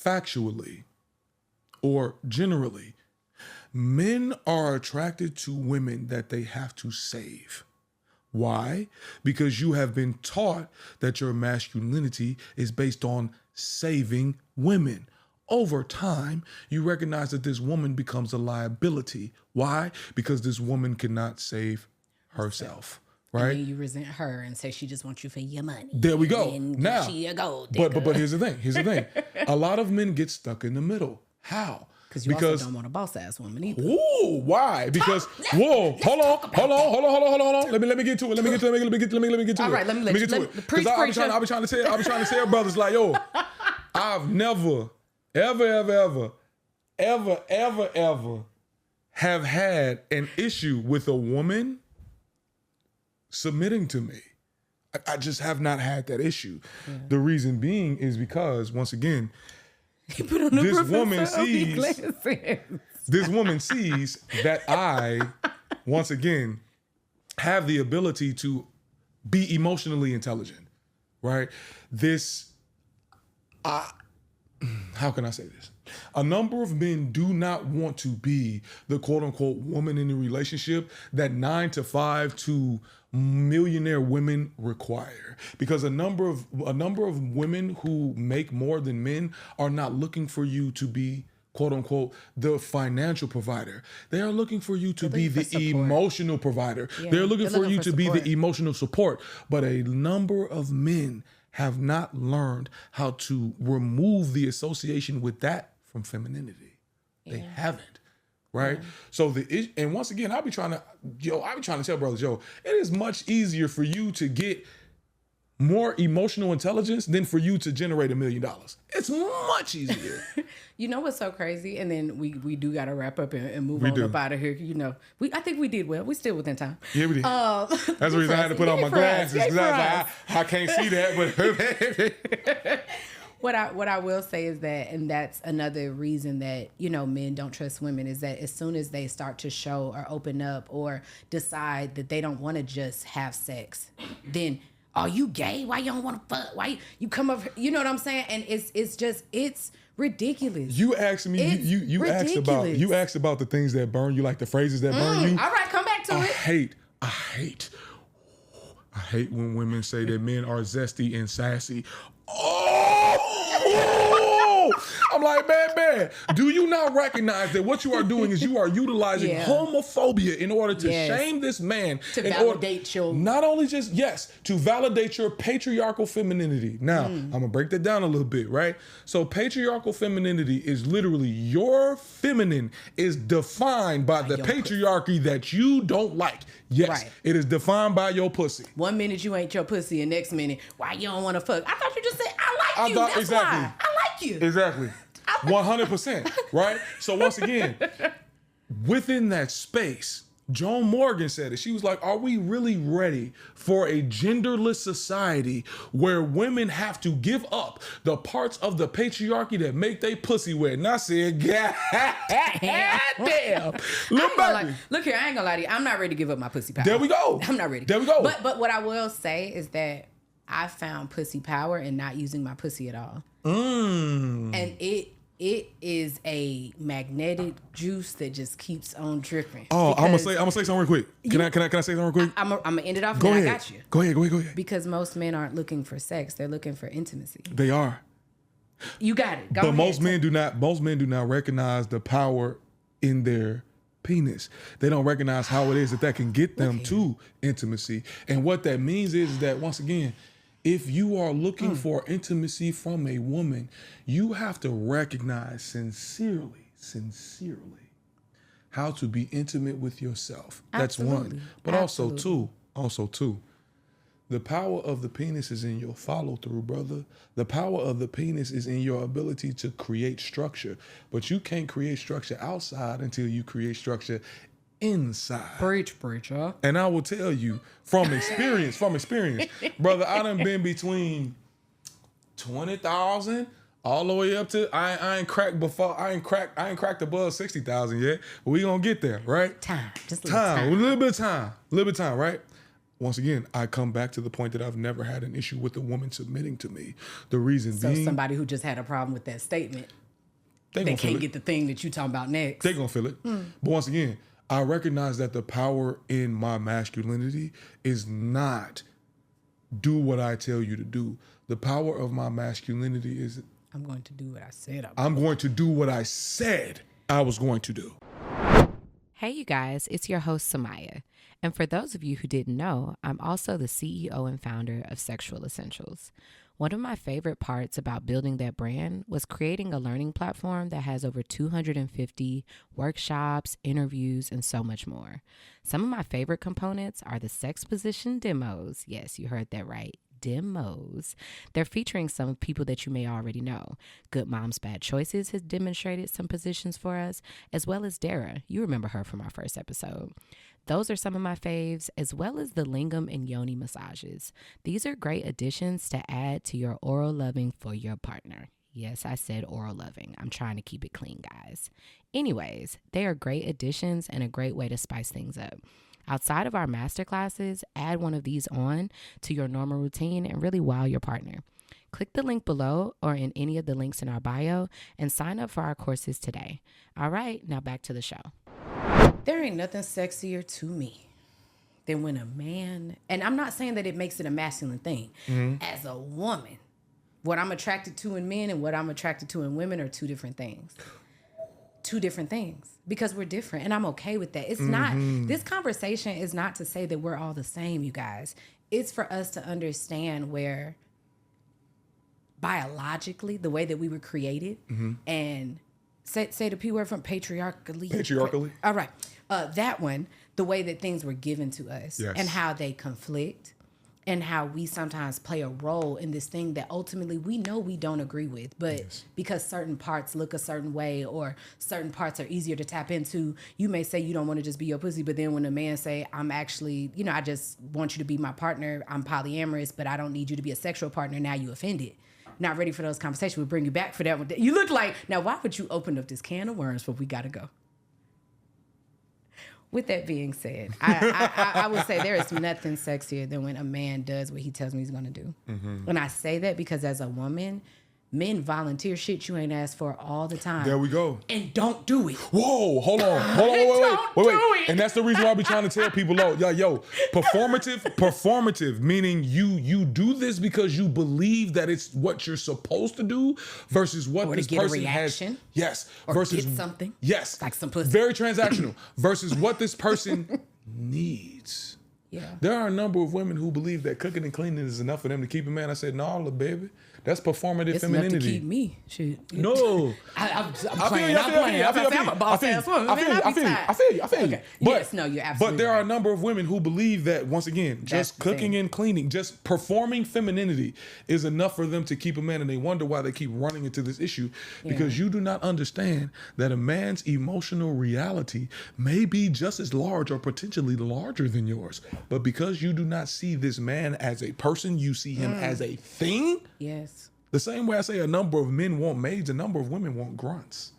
factually or generally, men are attracted to women that they have to save. Why? Because you have been taught that your masculinity is based on saving women. Over time, you recognize that this woman becomes a liability. Why? Because this woman cannot save herself. Right? And then you resent her and say she just wants you for your money. There we go. Now, she a gold but here's the thing. A lot of men get stuck in the middle. How? Because you also don't want a boss ass woman either. Ooh, why? Because hold on. Let me get to it. Let me get to it. All right, let me get to it. Because I be trying to tell brothers like, yo, I've never, ever have had an issue with a woman submitting to me. I just have not had that issue. Yeah. The reason being is because, once again, this woman sees that I, once again, have the ability to be emotionally intelligent, right? How can I say this? A number of men do not want to be the quote unquote woman in the relationship that 9 to 5 to millionaire women require, because a number of women who make more than men are not looking for you to be quote unquote the financial provider. They are looking for you to be the emotional provider. They're looking for you to be the emotional support. But a number of men have not learned how to remove the association with that from femininity. They haven't, right? So and once again, I be trying to tell brothers, it is much easier for you to get more emotional intelligence than for you to generate $1 million. It's much easier. You know what's so crazy? And then we do got to wrap up and move on up out of here. You know, I think we did well. We still within time. Yeah, we did. That's the reason I had to put on my glasses, because I can't see that. But what I will say is that, and that's another reason that, men don't trust women, is that as soon as they start to show or open up or decide that they don't want to just have sex, then, are you gay? Why you don't want to fuck? Why you come up? You know what I'm saying? And it's ridiculous. You asked me. You asked about the things that burn you, like the phrases that burn you. All right, come back to it. I hate when women say that men are zesty and sassy. I'm like, man, do you not recognize that what you are doing is you are utilizing homophobia in order to shame this man? To validate your... Not only just, to validate your patriarchal femininity. Now, I'm going to break that down a little bit, right? So patriarchal femininity is literally your feminine is defined by the patriarchy that you don't like. Yes, it is defined by your pussy. 1 minute you ain't your pussy, and next minute, why you don't want to fuck? I thought you just said, I like you. That's why. I like you. Exactly. 100%, right? So once again, within that space, Joan Morgan said it. She was like, are we really ready for a genderless society where women have to give up the parts of the patriarchy that make they pussy wet? And I said, God damn. Look here, I ain't gonna lie to you. I'm not ready to give up my pussy power. There we go. I'm not ready. There we go. But what I will say is that I found pussy power in not using my pussy at all. And it is a magnetic juice that just keeps on dripping. Oh, I'm gonna say something real quick. Can I say something real quick? I'm gonna end it off. Go ahead. I got you. Go ahead. Because most men aren't looking for sex; they're looking for intimacy. They are. You got it. Go but ahead. Most men do not recognize the power in their penis. They don't recognize how it is that can get them to intimacy. And what that means is that, once again, if you are looking for intimacy from a woman, you have to recognize sincerely, how to be intimate with yourself. Absolutely. That's one. But also two, the power of the penis is in your follow through, brother. The power of the penis is in your ability to create structure. But you can't create structure outside until you create structure inside. Preacher. And I will tell you from experience, brother, I done been between 20,000 all the way up to I ain't cracked above 60,000 yet. But we gonna get there, right? A little bit of time, right? Once again, I come back to the point that I've never had an issue with a woman submitting to me. The reason being, somebody who just had a problem with that statement, they can't get the thing that you talking about next. They gonna feel it. But once again, I recognize that the power in my masculinity is not do what I tell you to do. The power of my masculinity is I'm going to do what I said. I'm going to do what I said I was going to do. Hey, you guys, it's your host, Samaya. And for those of you who didn't know, I'm also the CEO and founder of Sexual Essentials. One of my favorite parts about building that brand was creating a learning platform that has over 250 workshops, interviews, and so much more. Some of my favorite components are the sex position demos. Yes, you heard that right. Demos. They're featuring some people that you may already know. Good Moms Bad Choices has demonstrated some positions for us, as well as Dara. You remember her from our first episode. Those are some of my faves, as well as the lingam and yoni massages. These are great additions to add to your oral loving for your partner. Yes, I said oral loving. I'm trying to keep it clean, guys. Anyways, they are great additions and a great way to spice things up. Outside of our masterclasses, add one of these on to your normal routine and really wow your partner. Click the link below or in any of the links in our bio and sign up for our courses today. All right, now back to the show. There ain't nothing sexier to me than when a man, and I'm not saying that it makes it a masculine thing, as a woman, what I'm attracted to in men and what I'm attracted to in women are two different things. Because we're different, and I'm okay with that. It's not, this conversation is not to say that we're all the same, you guys. It's for us to understand where biologically, the way that we were created, and say the P word from patriarchally. All right. That one, the way that things were given to us, and how they conflict, and how we sometimes play a role in this thing that ultimately we know we don't agree with, but because certain parts look a certain way or certain parts are easier to tap into, you may say you don't want to just be your pussy, but then when a man say, I'm actually, I just want you to be my partner, I'm polyamorous, but I don't need you to be a sexual partner, now you offended. Not ready for those conversations. We'll bring you back for that one. You look like, now why would you open up this can of worms, but we got to go. With that being said, I would say there is nothing sexier than when a man does what he tells me he's going to do. And I say that because as a woman, men volunteer shit you ain't asked for all the time. There we go. And don't do it. Whoa, hold on. Wait. And that's the reason why I be trying to tell people, performative, meaning you do this because you believe that it's what you're supposed to do versus what or this to get person a reaction, has. Yes. Or versus get something. Yes. Like some pussy. Very transactional versus what this person needs. Yeah. There are a number of women who believe that cooking and cleaning is enough for them to keep a man. I said, no, baby. That's performative femininity. It's enough to keep me. Shit. No. I'm playing. I'm a boss ass woman. I feel you. Okay. But, yes, no, you're absolutely But there right. are a number of women who believe that, once again, just cooking and cleaning, just performing femininity is enough for them to keep a man. And they wonder why they keep running into this issue. Because you do not understand that a man's emotional reality may be just as large or potentially larger than yours. But because you do not see this man as a person, you see him as a thing. Yes. The same way I say a number of men want maids, a number of women want grunts.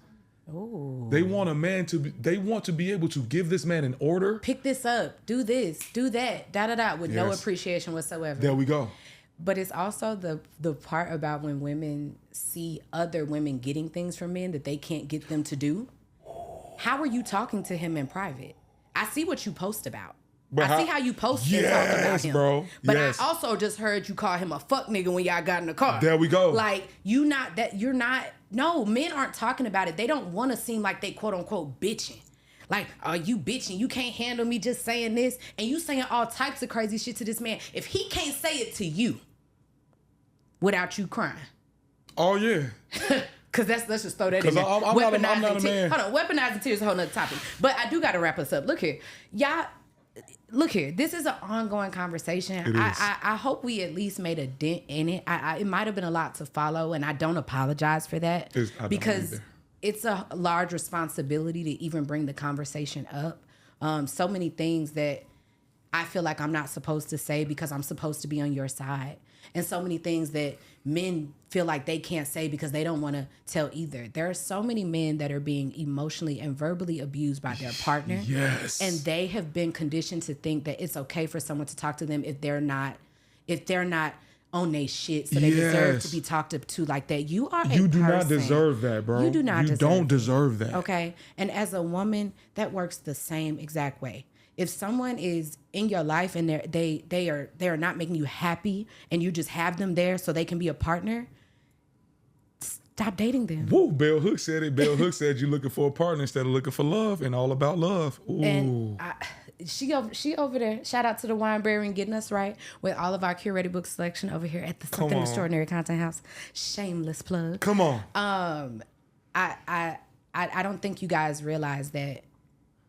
Oh. They want a man they want to be able to give this man an order. Pick this up, do this, do that, with no appreciation whatsoever. There we go. But it's also the part about when women see other women getting things from men that they can't get them to do. How are you talking to him in private? I see what you post about. But I see how you post and talk about him. Bro. But I also just heard you call him a fuck nigga when y'all got in the car. There we go. Like, no, men aren't talking about it. They don't want to seem like they quote unquote bitching. Like, are you bitching? You can't handle me just saying this. And you saying all types of crazy shit to this man. If he can't say it to you without you crying. Oh, yeah. Because let's just throw that in there. I'm not a man. Hold on, weaponizing tears is a whole nother topic. But I do got to wrap us up. Look here. Y'all, look here. This is an ongoing conversation. I hope we at least made a dent in it. It might have been a lot to follow, and I don't apologize for that. Because it's a large responsibility to even bring the conversation up. So many things that I feel like I'm not supposed to say because I'm supposed to be on your side. And so many things that men feel like they can't say because they don't want to tell either. There are so many men that are being emotionally and verbally abused by their partner. Yes. And they have been conditioned to think that it's okay for someone to talk to them if they're not on their shit, so they deserve to be talked up to like that. You do not deserve that, bro. You do not deserve that. Okay. And as a woman, that works the same exact way. If someone is in your life and they are not making you happy and you just have them there so they can be a partner, stop dating them. Woo, Bell Hooks said it. Bell Hooks said you're looking for a partner instead of looking for love, and all about love. Ooh. And she over there. Shout out to the Wineberry and getting us right with all of our curated book selection over here at the Something Extraordinary Content House. Shameless plug. Come on. I don't think you guys realize that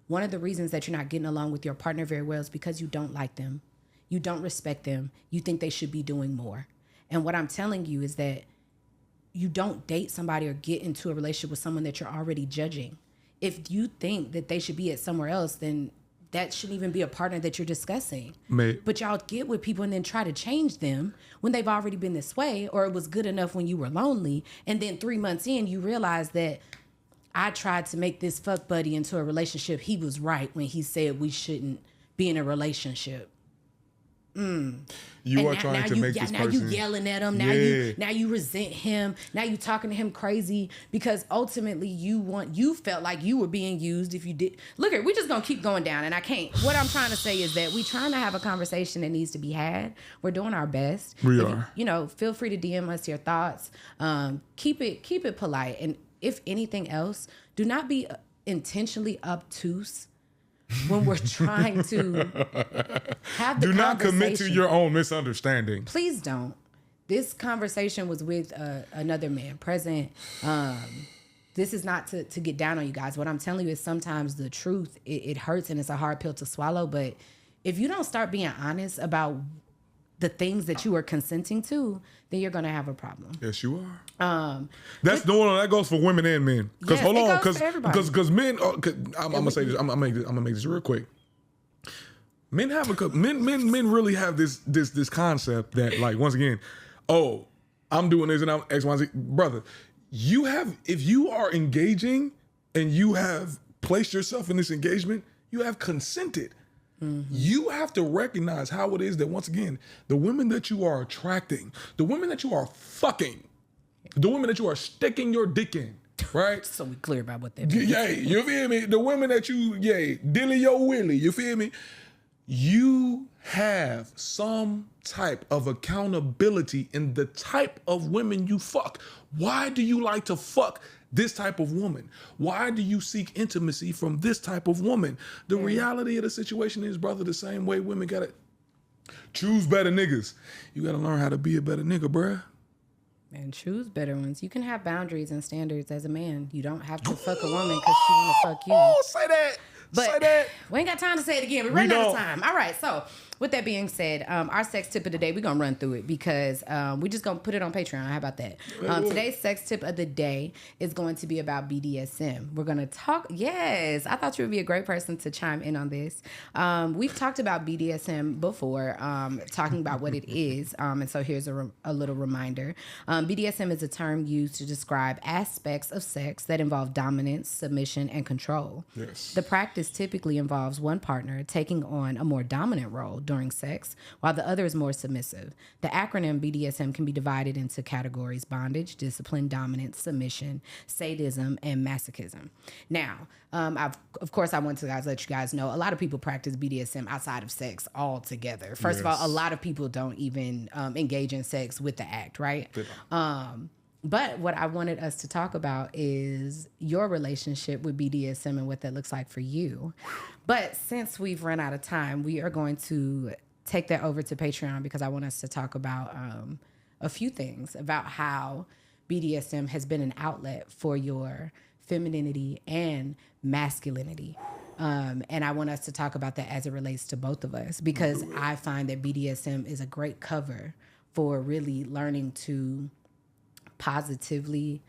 one of the reasons that you're not getting along with your partner very well is because you don't like them. You don't respect them. You think they should be doing more. And what I'm telling you is that you don't date somebody or get into a relationship with someone that you're already judging. If you think that they should be at somewhere else, then that shouldn't even be a partner that you're discussing. But y'all get with people and then try to change them when they've already been this way, or it was good enough when you were lonely. And then 3 months in, you realize that I tried to make this fuck buddy into a relationship. He was right when he said we shouldn't be in a relationship. You are trying to make this person. Now you yelling at him. Now you resent him. Now you talking to him crazy because ultimately you felt like you were being used if you did. Look at, we just gonna keep going down, and I can't. What I'm trying to say is that we trying to have a conversation that needs to be had. We're doing our best. We are. Feel free to DM us your thoughts. Keep it polite, and if anything else, do not be intentionally obtuse when we're trying to have the conversation. Do not commit to your own misunderstanding. Please don't. This conversation was with another man present. This is not to get down on you guys. What I'm telling you is sometimes the truth, it hurts and it's a hard pill to swallow. But if you don't start being honest about the things that you are consenting to, then you're going to have a problem. Yes, you are. That goes for women and men. Because because men. I'm gonna say this. I'm gonna make this real quick. Men have men really have this concept that, like, once again, oh, I'm doing this and I'm X, Y, Z. Brother, if you are engaging and you have placed yourself in this engagement, you have consented. Mm-hmm. You have to recognize how it is that, once again, the women that you are attracting, the women that you are fucking, the women that you are sticking your dick in, right? So we clear about what that means. Yeah, you feel me? The women that you, dilly your willy, you feel me? You have some type of accountability in the type of women you fuck. Why do you like to fuck this type of woman? Why do you seek intimacy from this type of woman? The reality of the situation is, brother, the same way women gotta choose better niggas. You gotta learn how to be a better nigga, bruh. And choose better ones. You can have boundaries and standards as a man. You don't have to fuck a woman because she wanna fuck you. Oh, say that. But say that. We ain't got time to say it again. We're running out of time. All right, so with that being said, our sex tip of the day, we're going to run through it because we're just going to put it on Patreon. How about that? Today's sex tip of the day is going to be about BDSM. We're going to talk. Yes, I thought you would be a great person to chime in on this. We've talked about BDSM before, talking about what it is. And so here's a little reminder. BDSM is a term used to describe aspects of sex that involve dominance, submission, and control. Yes. The practice typically involves one partner taking on a more dominant role during sex, while the other is more submissive. The acronym BDSM can be divided into categories: bondage, discipline, dominance, submission, sadism, and masochism. Now, of course, I want to let you guys know, a lot of people practice BDSM outside of sex altogether. First of all, a lot of people don't even engage in sex with the act, right? But what I wanted us to talk about is your relationship with BDSM and what that looks like for you. But since we've run out of time, we are going to take that over to Patreon because I want us to talk about a few things about how BDSM has been an outlet for your femininity and masculinity. And I want us to talk about that as it relates to both of us, because I find that BDSM is a great cover for really learning to positively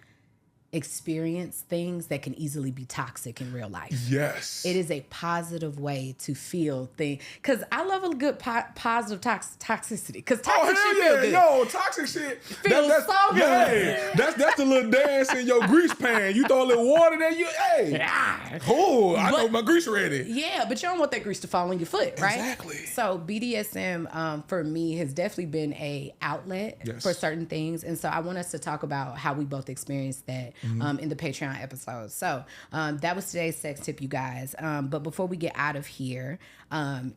experience things that can easily be toxic in real life. Yes. It is a positive way to feel things. Because I love a good positive toxicity. Because toxic shit feel good. Yo, toxic shit. Feels so good. Hey, that's the little dance in your grease pan. You throw a little water there, cool, I know my grease ready. Yeah, but you don't want that grease to fall on your foot, right? Exactly. So BDSM, for me, has definitely been a outlet for certain things. And so I want us to talk about how we both experienced that in the Patreon episode. So that was today's sex tip, you guys. But before we get out of here, I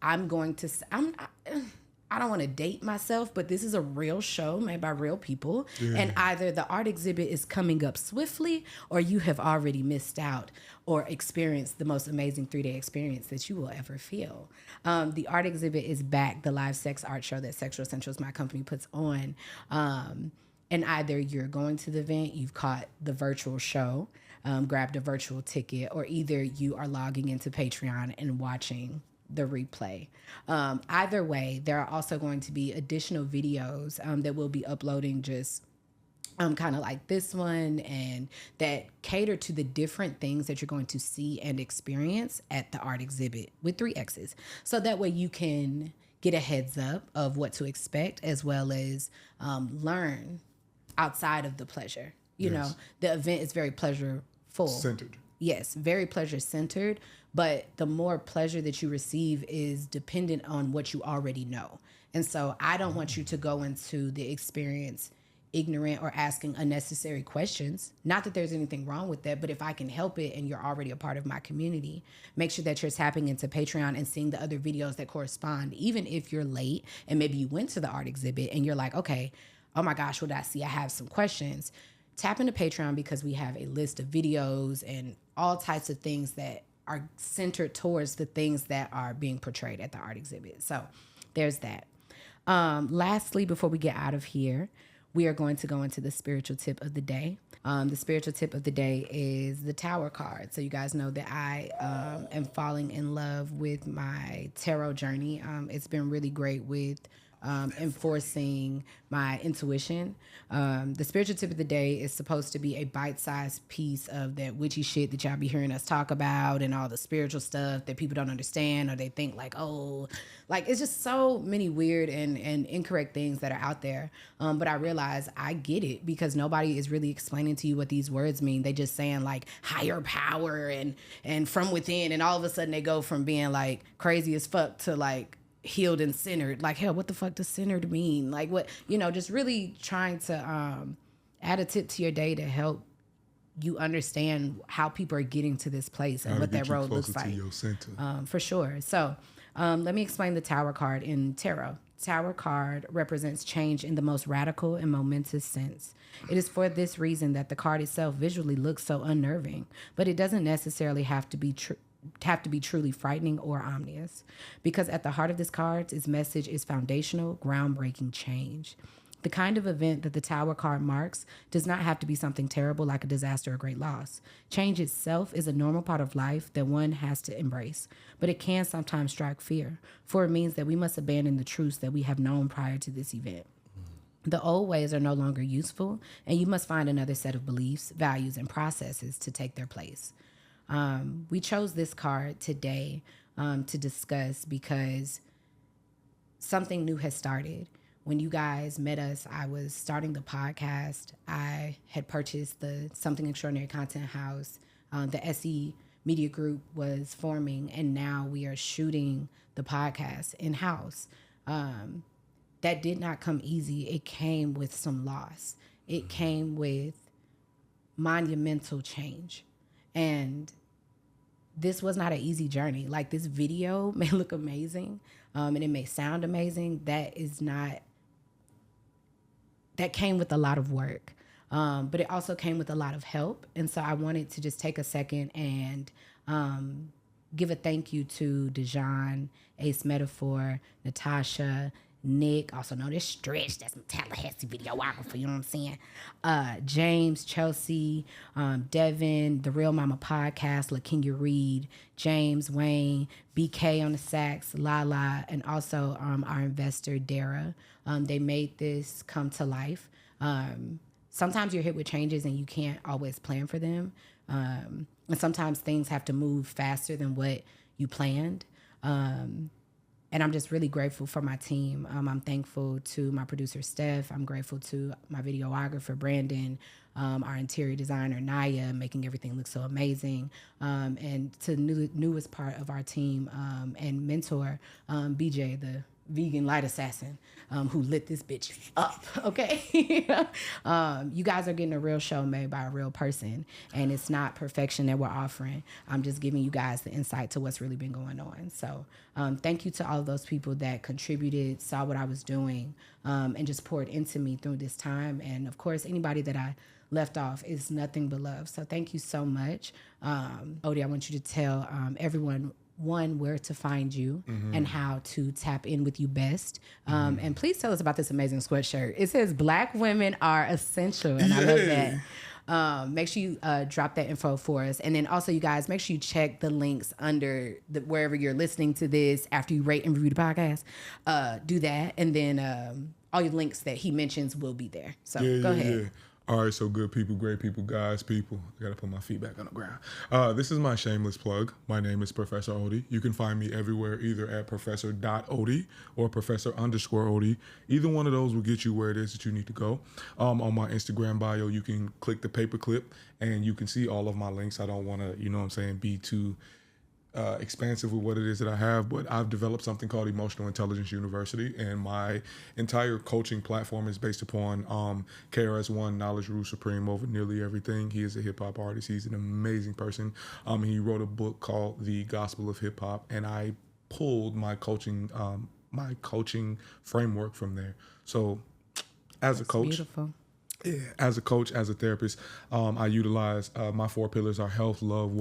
don't want to date myself, but this is a real show made by real people. Yeah. And either the art exhibit is coming up swiftly or you have already missed out or experienced the most amazing 3-day experience that you will ever feel. The art exhibit is back, the live sex art show that Sexual Essentials, my company, puts on. And either you're going to the event, you've caught the virtual show, grabbed a virtual ticket, or either you are logging into Patreon and watching the replay. Either way, there are also going to be additional videos that we'll be uploading, just kind of like this one, and that cater to the different things that you're going to see and experience at the art exhibit with 3 X's. So that way you can get a heads up of what to expect, as well as learn outside of the pleasure. You know, the event is very pleasureful. yes, very pleasure centered, but the more pleasure that you receive is dependent on what you already know. And so I don't want you to go into the experience ignorant or asking unnecessary questions. Not that there's anything wrong with that, but if I can help it and you're already a part of my community, make sure that you're tapping into Patreon and seeing the other videos that correspond, even if you're late and maybe you went to the art exhibit and you're like, okay, oh my gosh, what did I see? I have some questions. Tap into Patreon because we have a list of videos and all types of things that are centered towards the things that are being portrayed at the art exhibit. So there's that. Lastly, before we get out of here, we are going to go into the spiritual tip of the day. The spiritual tip of the day is the Tower card. So you guys know that I am falling in love with my tarot journey. It's been really great with enforcing my intuition. The spiritual tip of the day is supposed to be a bite-sized piece of that witchy shit that y'all be hearing us talk about and all the spiritual stuff that people don't understand, or they think like, oh, like it's just so many weird and incorrect things that are out there. But I realize I get it because nobody is really explaining to you what these words mean. They just saying like higher power and from within, and all of a sudden they go from being like crazy as fuck to like healed and centered. Like, hell, what the fuck does centered mean? Like, what, just really trying to add a tip to your day to help you understand how people are getting to this place and what that road looks like. Your center. For sure. So let me explain the Tower card in tarot. Tower card represents change in the most radical and momentous sense. It is for this reason that the card itself visually looks so unnerving, but it doesn't necessarily have to be truly frightening or ominous, because at the heart of this card's message is foundational, groundbreaking change. The kind of event that the Tower card marks does not have to be something terrible like a disaster or great loss. Change itself is a normal part of life that one has to embrace, but it can sometimes strike fear, for it means that we must abandon the truths that we have known prior to this event. The old ways are no longer useful, and you must find another set of beliefs, values, and processes to take their place. We chose this card today to discuss because something new has started. When you guys met us, I was starting the podcast. I had purchased the Something Extraordinary Content House. The SE Media Group was forming, and now we are shooting the podcast in-house. That did not come easy. It came with some loss. It came with monumental change. And this was not an easy journey. Like, this video may look amazing, and it may sound amazing. That came with a lot of work, but it also came with a lot of help. And so I wanted to just take a second and give a thank you to Dejan, Ace Metaphor, Natasha, Nick, also known as Stretch, that's my Tallahassee videographer, you know what I'm saying? James, Chelsea, Devin, The Real Mama Podcast, LaKenya Reed, James, Wayne, BK on the sax, Lala, and also our investor, Dara. They made this come to life. Sometimes you're hit with changes and you can't always plan for them. And sometimes things have to move faster than what you planned. And I'm just really grateful for my team. I'm thankful to my producer, Steph. I'm grateful to my videographer, Brandon, our interior designer, Naya, making everything look so amazing. And to the newest part of our team and mentor, BJ, the vegan light assassin, who lit this bitch up, okay? You guys are getting a real show made by a real person, and it's not perfection that we're offering. I'm just giving you guys the insight to what's really been going on. So thank you to all of those people that contributed, saw what I was doing, and just poured into me through this time. And of course, anybody that I left off is nothing but love. So thank you so much. Odie, I want you to tell everyone, one, where to find you and how to tap in with you best. And please tell us about this amazing sweatshirt. It says Black women are essential, and I love that. Make sure you drop that info for us. And then also, you guys, make sure you check the links under wherever you're listening to this after you rate and review the podcast. Do that. And then all your links that he mentions will be there. So go ahead. All right, so good people, great people, guys, people. I gotta put my feet back on the ground. This is my shameless plug. My name is Professor Odie. You can find me everywhere, either at professor.odie or professor_Odie. Either one of those will get you where it is that you need to go. On my Instagram bio, you can click the paperclip and you can see all of my links. I don't want to, be too expansive with what it is that I have, but I've developed something called Emotional Intelligence University, and my entire coaching platform is based upon KRS-One, Knowledge Rules Supreme over nearly everything. He is a hip hop artist. He's an amazing person. He wrote a book called The Gospel of Hip Hop, and I pulled my coaching framework from there. So, as a coach. Beautiful. Yeah, as a coach, as a therapist, I utilize my 4 pillars are health, love,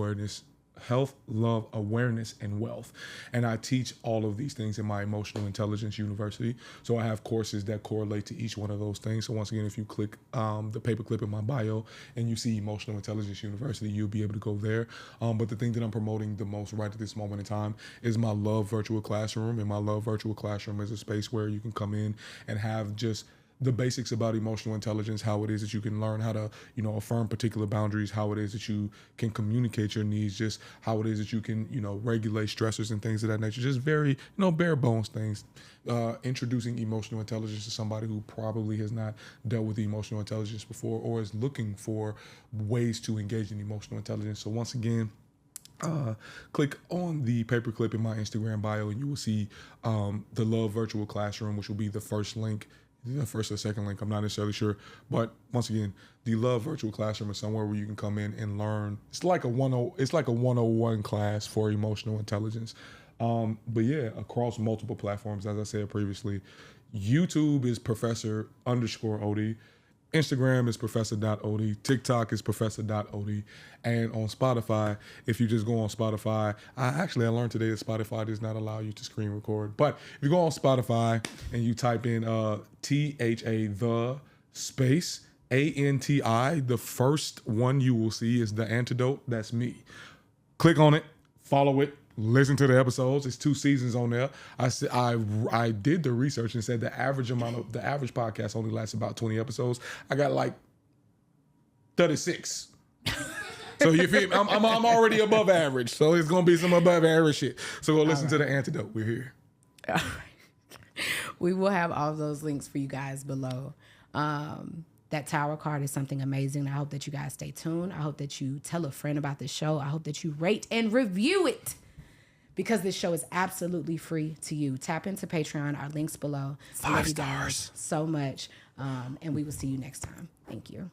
awareness, and wealth. And I teach all of these things in my Emotional Intelligence University. So I have courses that correlate to each one of those things. So once again, if you click the paperclip in my bio and you see Emotional Intelligence University, you'll be able to go there. But the thing that I'm promoting the most right at this moment in time is my Love Virtual Classroom. And my Love Virtual Classroom is a space where you can come in and have just the basics about emotional intelligence, how it is that you can learn how to, affirm particular boundaries, how it is that you can communicate your needs, just how it is that you can, regulate stressors and things of that nature. Just very, bare bones things. Introducing emotional intelligence to somebody who probably has not dealt with emotional intelligence before or is looking for ways to engage in emotional intelligence. So once again, click on the paperclip in my Instagram bio and you will see the Love Virtual Classroom, which will be the first link. The first or second link, I'm not necessarily sure. But once again, the Love Virtual Classroom is somewhere where you can come in and learn. It's like a 101 class for emotional intelligence. But yeah, across multiple platforms, as I said previously. YouTube is Professor_Odie. Instagram is professor.odie. TikTok is professor.odie. And on Spotify, if you just go on Spotify, I learned today that Spotify does not allow you to screen record. But if you go on Spotify and you type in THA the space ANTI, the first one you will see is The Antidote. That's me. Click on it, follow it. Listen to the episodes. It's 2 seasons on there. I did the research and said the average podcast only lasts about 20 episodes. I got like 36. So you feel me? I'm already above average. So it's gonna be some above average shit. So go listen to The Antidote. We're here. All right. We will have all of those links for you guys below. That tower card is something amazing. I hope that you guys stay tuned. I hope that you tell a friend about this show. I hope that you rate and review it, because this show is absolutely free to you. Tap into Patreon. Our links below. 5 stars. So much. And we will see you next time. Thank you.